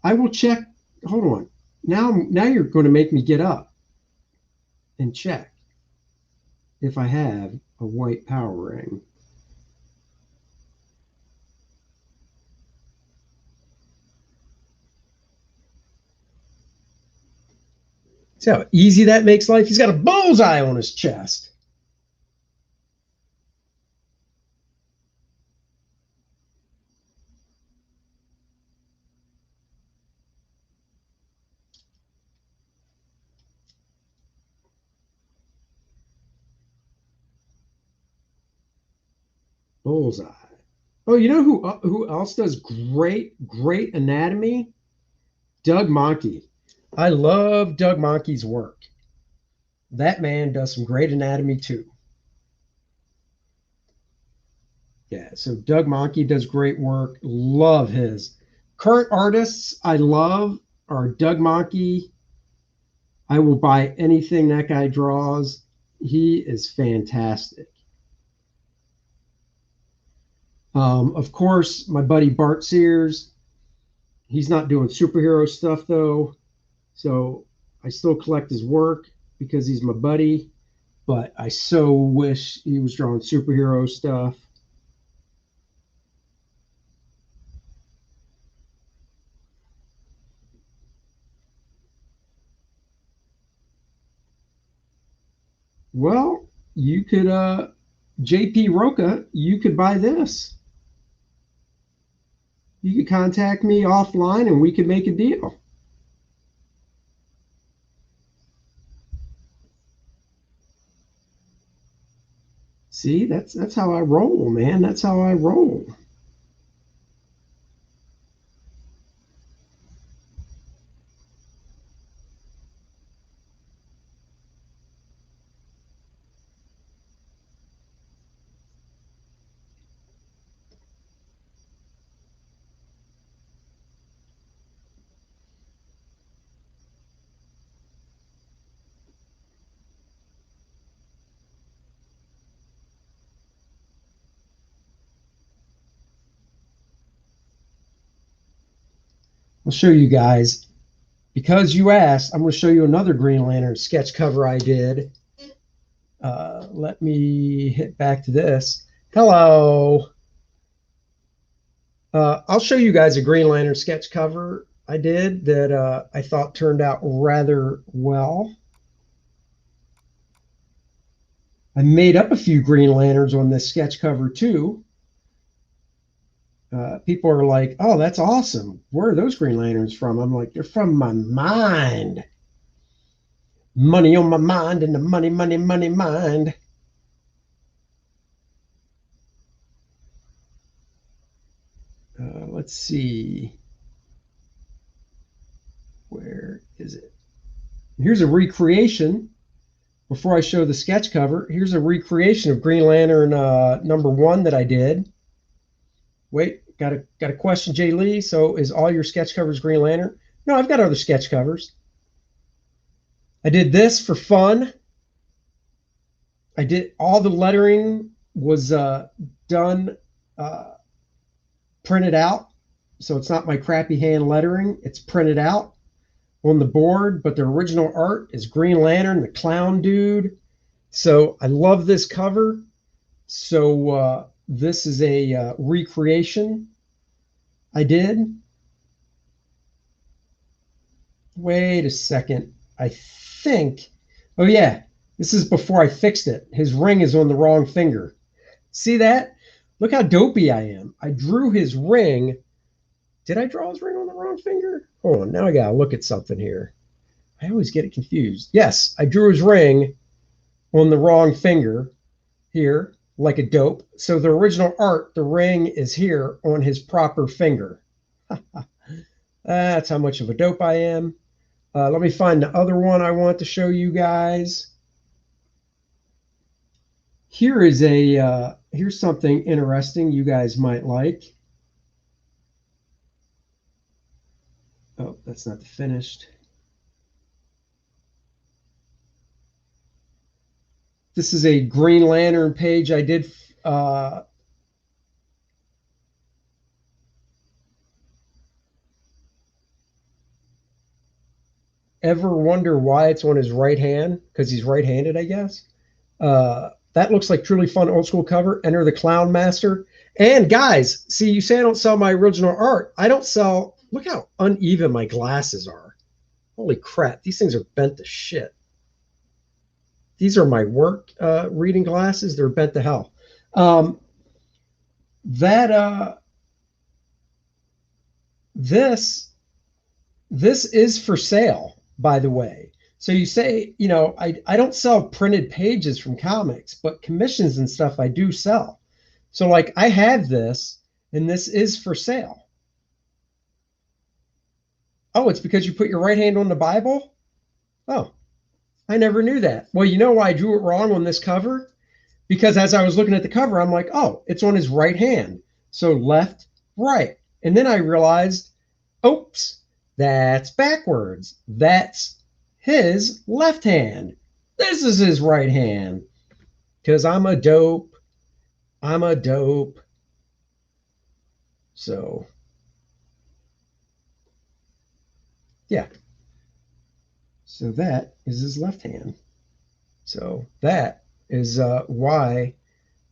Speaker 2: I will check. Hold on. Now you're going to make me get up and check if I have a white power ring. See how easy that makes life? He's got a bullseye on his chest. Bullseye. Oh, you know who else does great anatomy? Doug Mahnke. I love Doug Mahnke's work. That man does some great anatomy too. Yeah, so Doug Mahnke does great work. Love his. Current artists I love are Doug Mahnke. I will buy anything that guy draws. He is fantastic. Of course, my buddy Bart Sears. He's not doing superhero stuff though, so I still collect his work because he's my buddy. But I so wish he was drawing superhero stuff. Well, you could JP Roca, you could buy this. You could contact me offline and we could make a deal. See, that's how I roll, man. That's how I roll. I'll show you guys. Because you asked, I'm going to show you another Green Lantern sketch cover I did. Let me hit back to this. Hello. I'll show you guys a Green Lantern sketch cover I did that I thought turned out rather well. I made up a few Green Lanterns on this sketch cover too. People are like, oh, that's awesome. Where are those Green Lanterns from? I'm like, they're from my mind. Money on my mind and the money mind. Let's see. Where is it? Here's a recreation. Before I show the sketch cover, here's a recreation of Green Lantern #1 that I did. Wait, got a question, Jay Lee. So is all your sketch covers Green Lantern? No, I've got other sketch covers. I did this for fun. I did all the lettering was done printed out. So it's not my crappy hand lettering. It's printed out on the board, but the original art is Green Lantern, the clown dude. So I love this cover. So this is a recreation I did. Wait a second. I think, oh yeah, this is before I fixed it. His ring is on the wrong finger. See that? Look how dopey I am. I drew his ring. Did I draw his ring on the wrong finger? Hold on, now I gotta look at something here. I always get it confused. Yes, I drew his ring on the wrong finger here, like a dope. So the original art, the ring is here on his proper finger. That's how much of a dope I am. Let me find the other one I want to show you guys. Here is a here's something interesting you guys might like. Oh, that's not the finished. This is a Green Lantern page I did. Ever wonder why it's on his right hand? Because he's right-handed, I guess. That looks like truly fun old school cover. Enter the Clown Master. And guys, see, you say I don't sell my original art. I don't sell. Look how uneven my glasses are. Holy crap. These things are bent to shit. These are my work reading glasses. They're bent to hell. This is for sale, by the way. So you say, you know, I don't sell printed pages from comics, but commissions and stuff I do sell. So like I have this, and this is for sale. Oh, it's because you put your right hand on the Bible? Oh, I never knew that. Well, you know why I drew it wrong on this cover? Because as I was looking at the cover, I'm like, oh, it's on his right hand. So left, right. And then I realized, oops, that's backwards. That's his left hand. This is his right hand. Because I'm a dope. I'm a dope. So, yeah. So that is his left hand. So that is why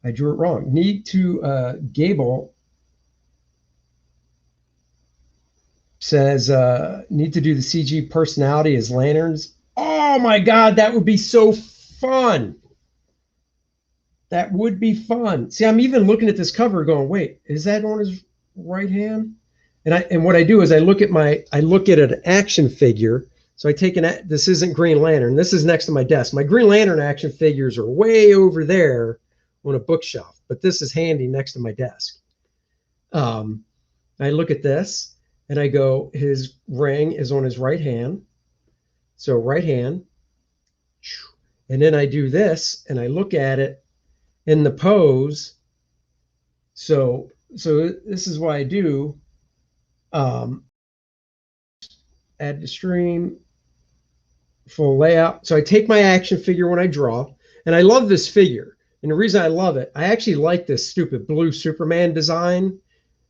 Speaker 2: I drew it wrong. Need to Gable says need to do the CG personality as lanterns. Oh my God, that would be so fun. That would be fun. See, I'm even looking at this cover going, wait, is that on his right hand? And what I do is I look at an action figure. So I take this isn't Green Lantern. This is next to my desk. My Green Lantern action figures are way over there on a bookshelf, but this is handy next to my desk. I look at this and I go, his ring is on his right hand. So right hand. And then I do this and I look at it in the pose. So this is what I do. Add to stream, full layout. So I take my action figure when I draw, and I love this figure. And the reason I love it, I actually like this stupid blue Superman design.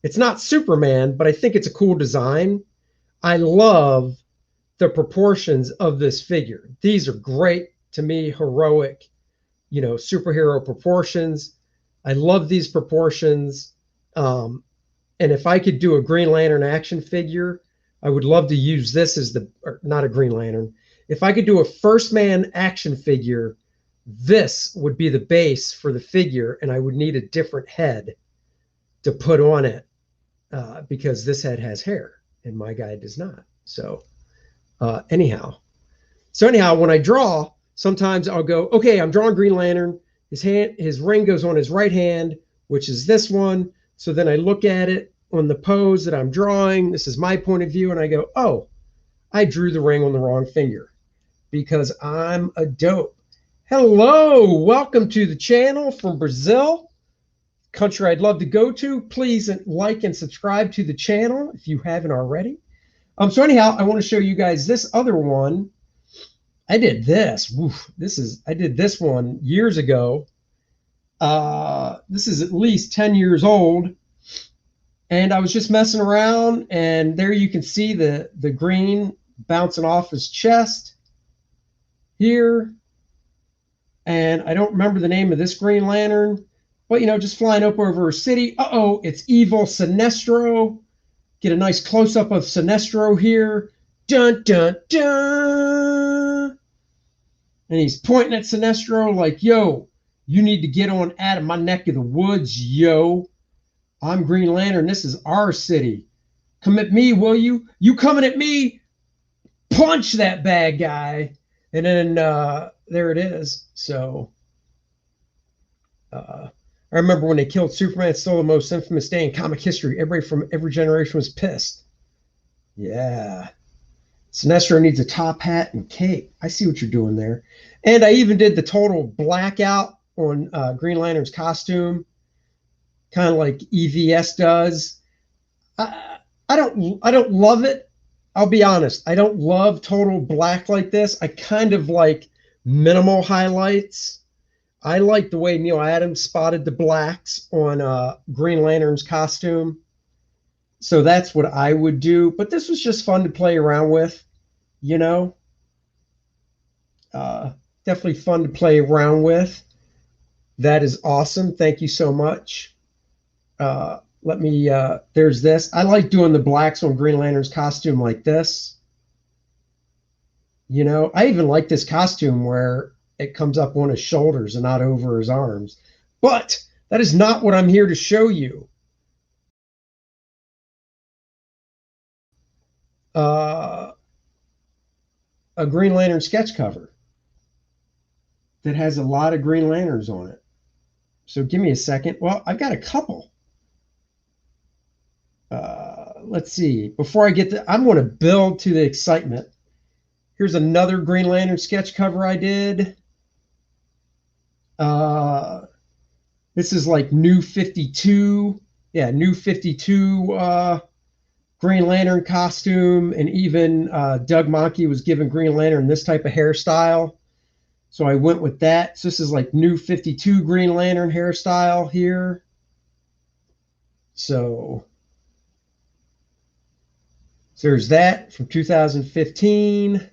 Speaker 2: It's not Superman, but I think it's a cool design. I love the proportions of this figure. These are great to me, heroic, superhero proportions. I love these proportions. And if I could do a Green Lantern action figure, I would love to use this as not a Green Lantern. If I could do a First Man action figure, this would be the base for the figure, and I would need a different head to put on it because this head has hair and my guy does not. So anyhow, when I draw, sometimes I'll go, okay, I'm drawing Green Lantern. His ring goes on his right hand, which is this one. So then I look at it on the pose that I'm drawing. This is my point of view, and I go, oh, I drew the ring on the wrong finger because I'm a dope. Hello, welcome to the channel from Brazil, country I'd love to go to. Please like and subscribe to the channel if you haven't already. So anyhow, I want to show you guys this other one. I did this. I did this one years ago. This is at least 10 years old. And I was just messing around, and there you can see the green bouncing off his chest here. And I don't remember the name of this Green Lantern, but just flying up over a city. Uh-oh, it's evil Sinestro. Get a nice close-up of Sinestro here. Dun, dun, dun. And he's pointing at Sinestro like, yo, you need to get on out of my neck of the woods, yo. I'm Green Lantern. This is our city. Come at me, will you? You coming at me? Punch that bad guy. And then there it is. So I remember when they killed Superman, it's still the most infamous day in comic history. Everybody from every generation was pissed. Yeah. Sinestro needs a top hat and cape. I see what you're doing there. And I even did the total blackout on Green Lantern's costume, kind of like EVS does. I don't love it. I'll be honest. I don't love total black like this. I kind of like minimal highlights. I like the way Neil Adams spotted the blacks on Green Lantern's costume. So that's what I would do. But this was just fun to play around with, definitely fun to play around with. That is awesome. Thank you so much. There's this. I like doing the blacks on Green Lantern's costume like this. I even like this costume where it comes up on his shoulders and not over his arms. But that is not what I'm here to show you. A Green Lantern sketch cover that has a lot of Green Lanterns on it. So give me a second. Well, I've got a couple. Let's see. Before I get to, I'm going to build to the excitement. Here's another Green Lantern sketch cover I did. This is like New 52. Yeah, New 52 Green Lantern costume. And even Doug Mahnke was giving Green Lantern this type of hairstyle. So I went with that. So this is like New 52 Green Lantern hairstyle here. So there's that from 2015.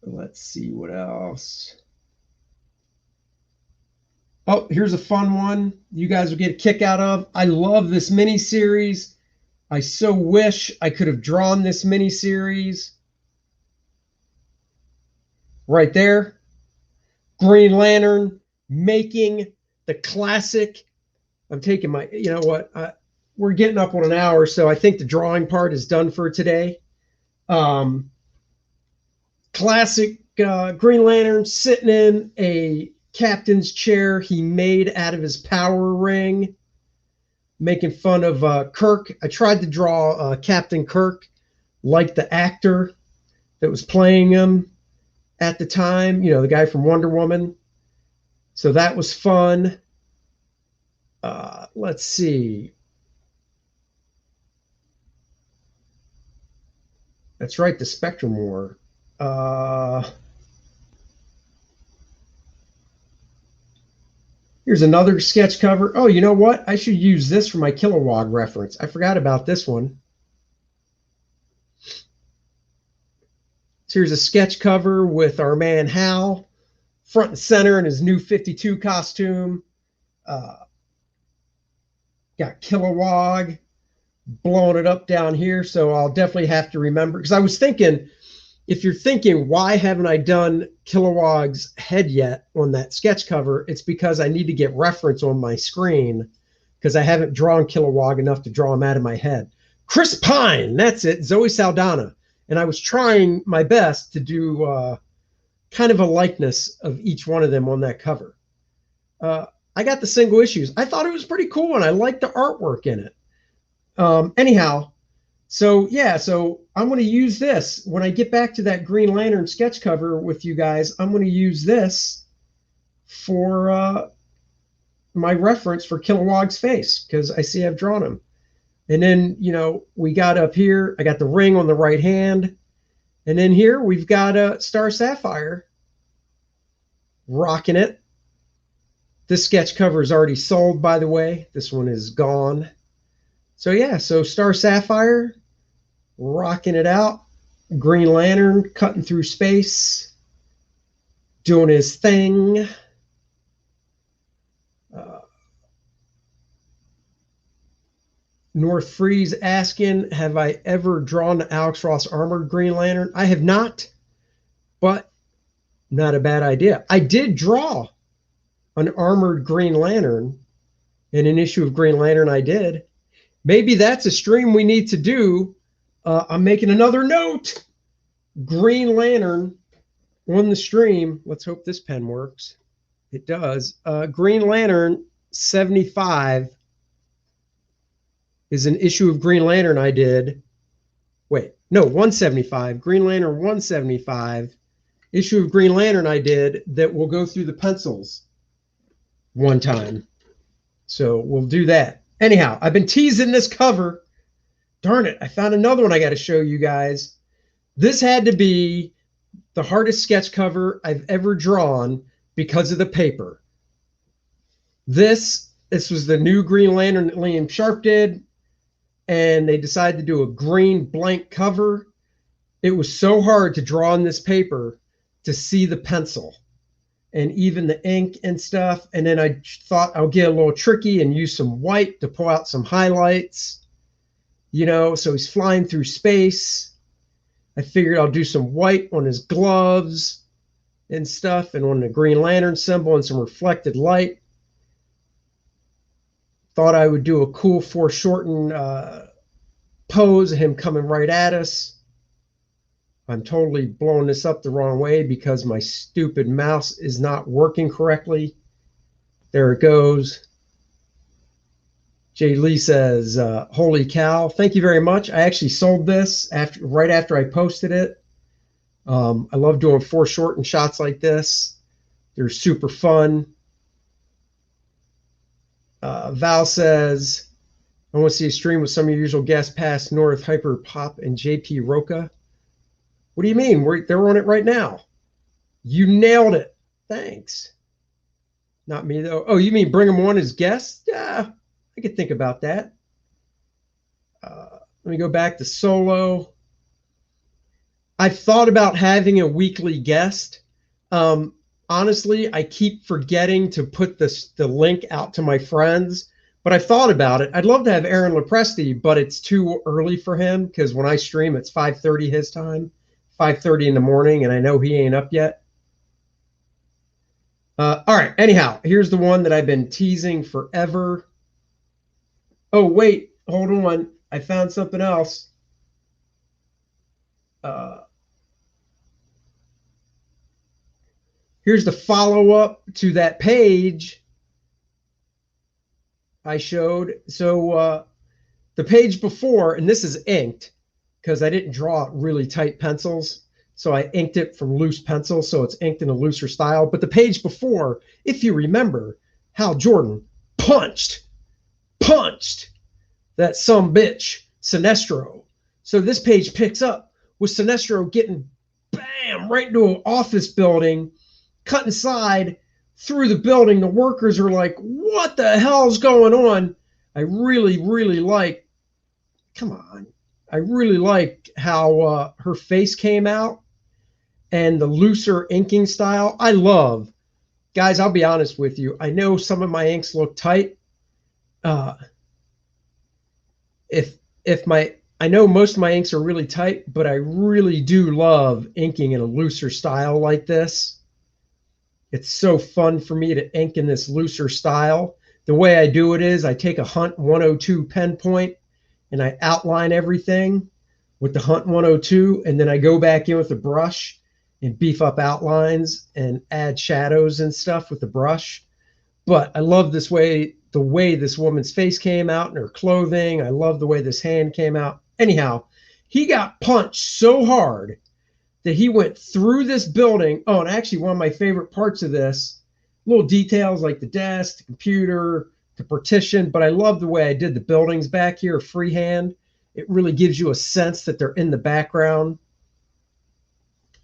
Speaker 2: Let's see what else. Oh, here's a fun one you guys will get a kick out of. I love this mini-series. I so wish I could have drawn this mini-series. Right there. Green Lantern making the classic. I'm taking my, you know what? We're getting up on an hour, so I think the drawing part is done for today. Classic Green Lantern sitting in a captain's chair he made out of his power ring, making fun of Kirk. I tried to draw Captain Kirk like the actor that was playing him at the time, the guy from Wonder Woman. So that was fun. Let's see. That's right, the Spectrum War. Here's another sketch cover. Oh, you know what? I should use this for my Kilowog reference. I forgot about this one. So here's a sketch cover with our man Hal, front and center in his new 52 costume. Got Kilowog blowing it up down here. So I'll definitely have to remember, because I was thinking, if you're thinking, why haven't I done Kilowog's head yet on that sketch cover? It's because I need to get reference on my screen, because I haven't drawn Kilowog enough to draw him out of my head. Chris Pine, that's it. Zoe Saldana. And I was trying my best to do kind of a likeness of each one of them on that cover. I got the single issues. I thought it was pretty cool, and I liked the artwork in it. Anyhow, so yeah, so I'm going to use this when I get back to that Green Lantern sketch cover with you guys. I'm going to use this for my reference for Kilowog's face, because I see I've drawn him. And then, you know, we got up here, I got the ring on the right hand. And then here we've got Star Sapphire rocking it. This sketch cover is already sold, by the way. This one is gone. So yeah, so Star Sapphire rocking it out. Green Lantern cutting through space, doing his thing. North Freeze asking, have I ever drawn the Alex Ross armored Green Lantern? I have not, but not a bad idea. I did draw an armored Green Lantern in an issue of Green Lantern. I did. Maybe that's a stream we need to do. I'm making another note. Green Lantern on the stream. Let's hope this pen works. It does. Green Lantern 75 is an issue of Green Lantern I did. Wait, no, 175. Green Lantern 175. Issue of Green Lantern I did that will go through the pencils one time. So we'll do that. Anyhow, I've been teasing this cover. Darn it, I found another one I got to show you guys. This had to be the hardest sketch cover I've ever drawn because of the paper. This was the new Green Lantern that Liam Sharp did, and they decided to do a green blank cover. It was so hard to draw on this paper to see the pencil and even the ink and stuff. And then I thought I'll get a little tricky and use some white to pull out some highlights, you know, so he's flying through space. I figured I'll do some white on his gloves and stuff, and on the Green Lantern symbol and some reflected light. Thought I would do a cool foreshortened pose of him coming right at us. I'm totally blowing this up the wrong way because my stupid mouse is not working correctly. There it goes. Jay Lee says, holy cow. Thank you very much. I actually sold this right after I posted it. I love doing foreshortened shots like this. They're super fun. Val says, I want to see a stream with some of your usual guests past North, Hyper Pop, and JP Roca. What do you mean? They're on it right now. You nailed it. Thanks. Not me, though. Oh, you mean bring them on as guests? Yeah, I could think about that. Let me go back to solo. I've thought about having a weekly guest. Honestly, I keep forgetting to put the link out to my friends, but I thought about it. I'd love to have Aaron Lopresti, but it's too early for him because when I stream, it's 5:30 his time, 5:30 in the morning, and I know he ain't up yet. All right, anyhow, here's the one that I've been teasing forever. Oh, wait, hold on. I found something else. Here's the follow-up to that page I showed. So the page before, and this is inked because I didn't draw really tight pencils. So I inked it from loose pencil, so it's inked in a looser style. But the page before, if you remember, Hal Jordan punched that sumbitch, Sinestro. So this page picks up with Sinestro getting, bam, right into an office building, cut inside, through the building. The workers are like, what the hell's going on? I really, really like, come on. I really like how her face came out and the looser inking style. I love, guys, I'll be honest with you. I know some of my inks look tight. I know most of my inks are really tight, but I really do love inking in a looser style like this. It's so fun for me to ink in this looser style. The way I do it is I take a Hunt 102 pen point and I outline everything with the Hunt 102, and then I go back in with a brush and beef up outlines and add shadows and stuff with the brush. But I love this way, the way this woman's face came out in her clothing. I love the way this hand came out. Anyhow, he got punched so hard that he went through this building. Oh, and actually one of my favorite parts of this, little details like the desk, the computer, the partition, but I love the way I did the buildings back here freehand. It really gives you a sense that they're in the background.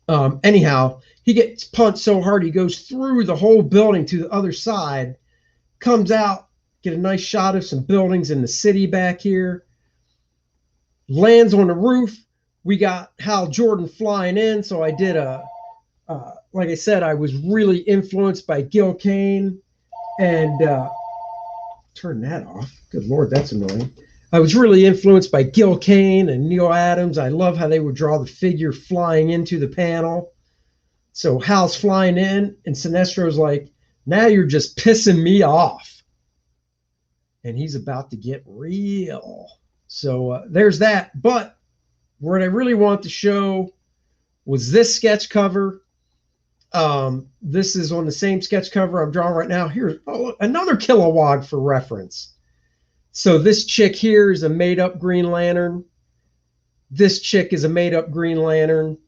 Speaker 2: Anyhow, he gets punched so hard, he goes through the whole building to the other side, comes out, get a nice shot of some buildings in the city back here, lands on the roof. We got Hal Jordan flying in. So I did like I said, I was really influenced by Gil Kane and turn that off. Good Lord, that's annoying. I was really influenced by Gil Kane and Neil Adams. I love how they would draw the figure flying into the panel. So Hal's flying in and Sinestro's like, now you're just pissing me off. And he's about to get real. So there's that. But what I really want to show was this sketch cover. This is on the same sketch cover I'm drawing right now. Here's another Kilowog for reference. So this chick here is a made-up Green Lantern. This chick is a made-up Green Lantern.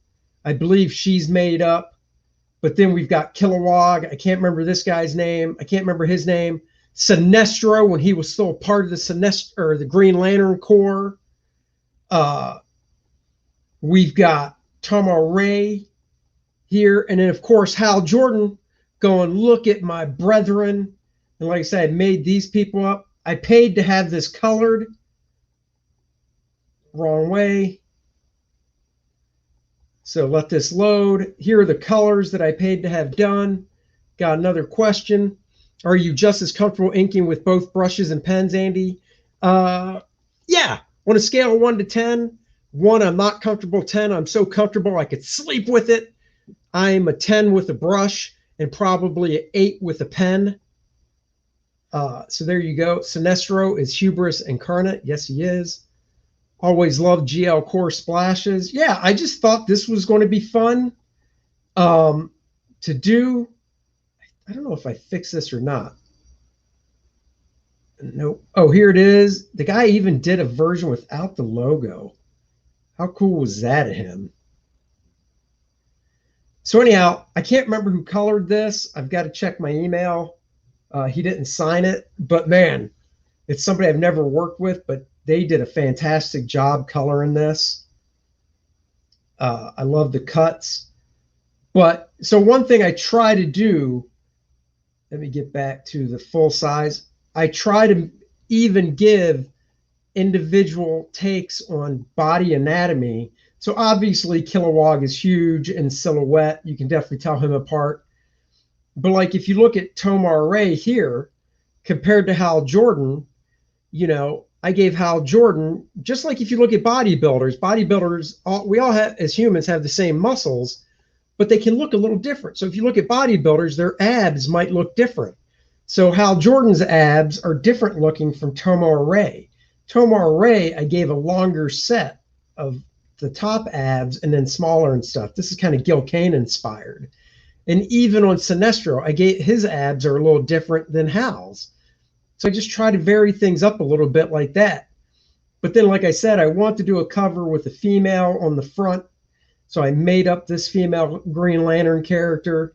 Speaker 2: I believe she's made up. But then we've got Kilowog. I can't remember this guy's name. I can't remember his name. Sinestro, when he was still part of the Green Lantern Corps. We've got Tomar-Ray here. And then, of course, Hal Jordan going, look at my brethren. And like I said, I made these people up. I paid to have this colored. Wrong way. So let this load. Here are the colors that I paid to have done. Got another question. Are you just as comfortable inking with both brushes and pens, Andy? Yeah. On a scale of 1 to 10, 1, I'm not comfortable. 10, I'm so comfortable I could sleep with it. I'm a 10 with a brush and probably an 8 with a pen. So there you go. Sinestro is Hubris incarnate. Yes, he is. Always loved GL Core splashes. Yeah, I just thought this was going to be fun to do. I don't know if I fixed this or not. Nope. Oh, here it is. The guy even did a version without the logo. How cool was that of him? So anyhow, I can't remember who colored this. I've got to check my email. He didn't sign it, but man, it's somebody I've never worked with, but they did a fantastic job coloring this. I love the cuts. But so one thing I try to do, let me get back to the full size. I try to even give individual takes on body anatomy. So obviously Kilowog is huge in silhouette. You can definitely tell him apart. But like if you look at Tomar-Ray here compared to Hal Jordan, you know, I gave Hal Jordan, just like if you look at bodybuilders, we all have, as humans, have the same muscles, but they can look a little different. So if you look at bodybuilders, their abs might look different. So Hal Jordan's abs are different looking from Tomar-Ray. Tomar-Ray, I gave a longer set of the top abs and then smaller and stuff. This is kind of Gil Kane inspired. And even on Sinestro, I gave his abs are a little different than Hal's. So I just try to vary things up a little bit like that. But then, like I said, I want to do a cover with a female on the front. So I made up this female Green Lantern character.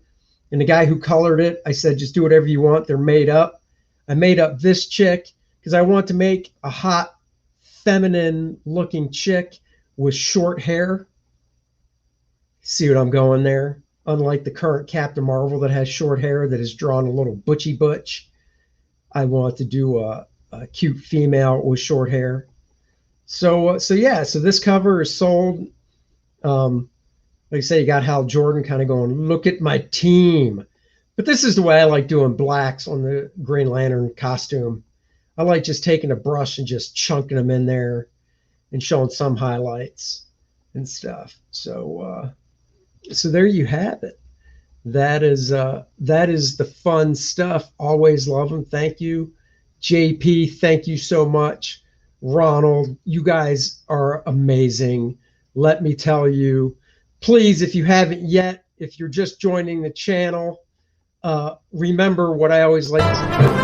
Speaker 2: And the guy who colored it, I said, just do whatever you want. They're made up. I made up this chick because I want to make a hot, feminine looking chick with short hair. See what I'm going there? unlike the current Captain Marvel that has short hair that is drawn a little butchy butch. I want to do a cute female with short hair. So yeah, so this cover is sold. Like I say, you got Hal Jordan kind of going, look at my team. But this is the way I like doing blacks on the Green Lantern costume. I like just taking a brush and just chunking them in there and showing some highlights and stuff. So there you have it. That is the fun stuff. Always love them. Thank you. JP, thank you so much. Ronald, you guys are amazing. Let me tell you, please, if you haven't yet, if you're just joining the channel, remember what I always like to do.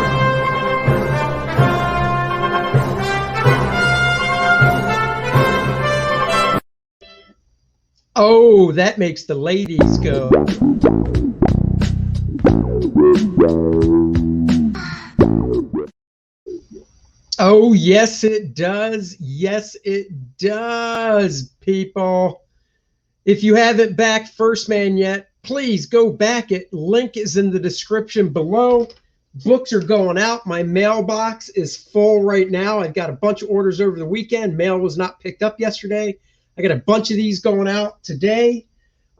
Speaker 2: Oh, that makes the ladies go. Oh, yes, it does. Yes, it does, people. If you haven't backed First Man yet, please go back it. Link is in the description below. Books are going out. My mailbox is full right now. I've got a bunch of orders over the weekend. Mail was not picked up yesterday. I got a bunch of these going out today.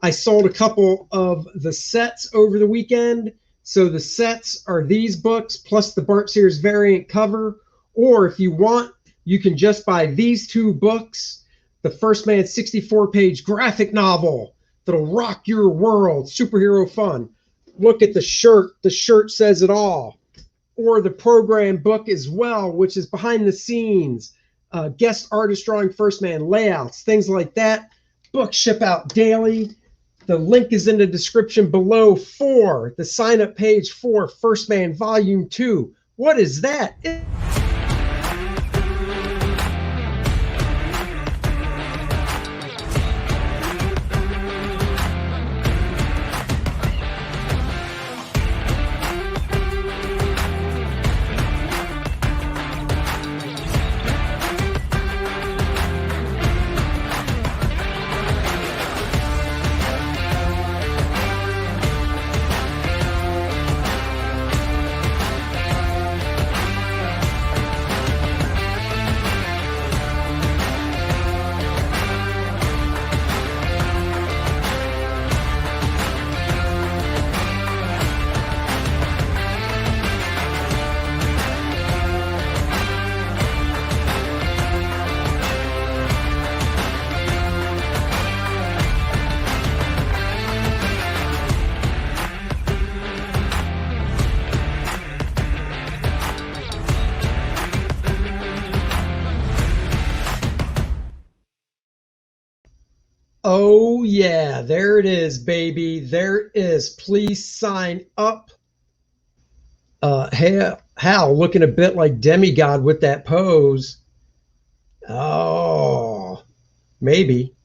Speaker 2: I sold a couple of the sets over the weekend. So the sets are these books plus the Bart Sears variant cover. Or if you want, you can just buy these two books. The First Man 64-page graphic novel that'll rock your world. Superhero fun. Look at the shirt. The shirt says it all. Or the program book as well, which is behind the scenes. Guest artist drawing First Man layouts, things like that. Books ship out daily. The link is in the description below for the sign-up page for First Man Volume 2. What is that? Oh, yeah, there it is, baby. There it is. Please sign up. Hey, Hal, looking a bit like Demigod with that pose. Oh, maybe.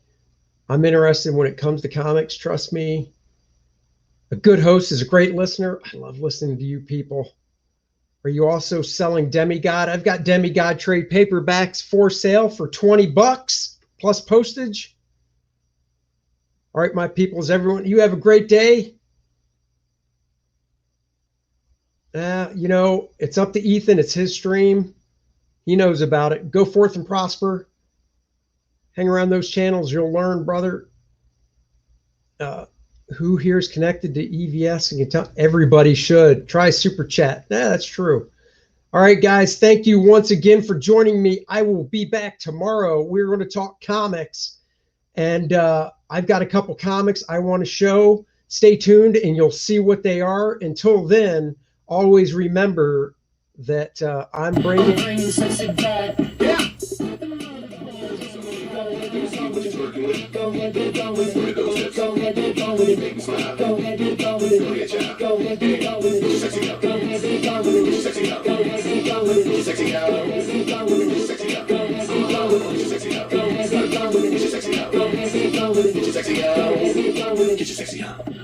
Speaker 2: I'm interested when it comes to comics. Trust me. A good host is a great listener. I love listening to you people. Are you also selling Demigod? I've got Demigod trade paperbacks for sale for $20 plus postage. All right, my peoples, everyone, you have a great day. You know, it's up to Ethan. It's his stream. He knows about it. Go forth and prosper. Hang around those channels. You'll learn, brother. Who here is connected to EVS and can tell? Everybody should. Try Super Chat. Yeah, that's true. All right, guys, thank you once again for joining me. I will be back tomorrow. We're going to talk comics. And I've got a couple comics I want to show. Stay tuned and you'll see what they are. Until then, always remember that I'm bringing sexy vibe. Yeah. Get your sexy on.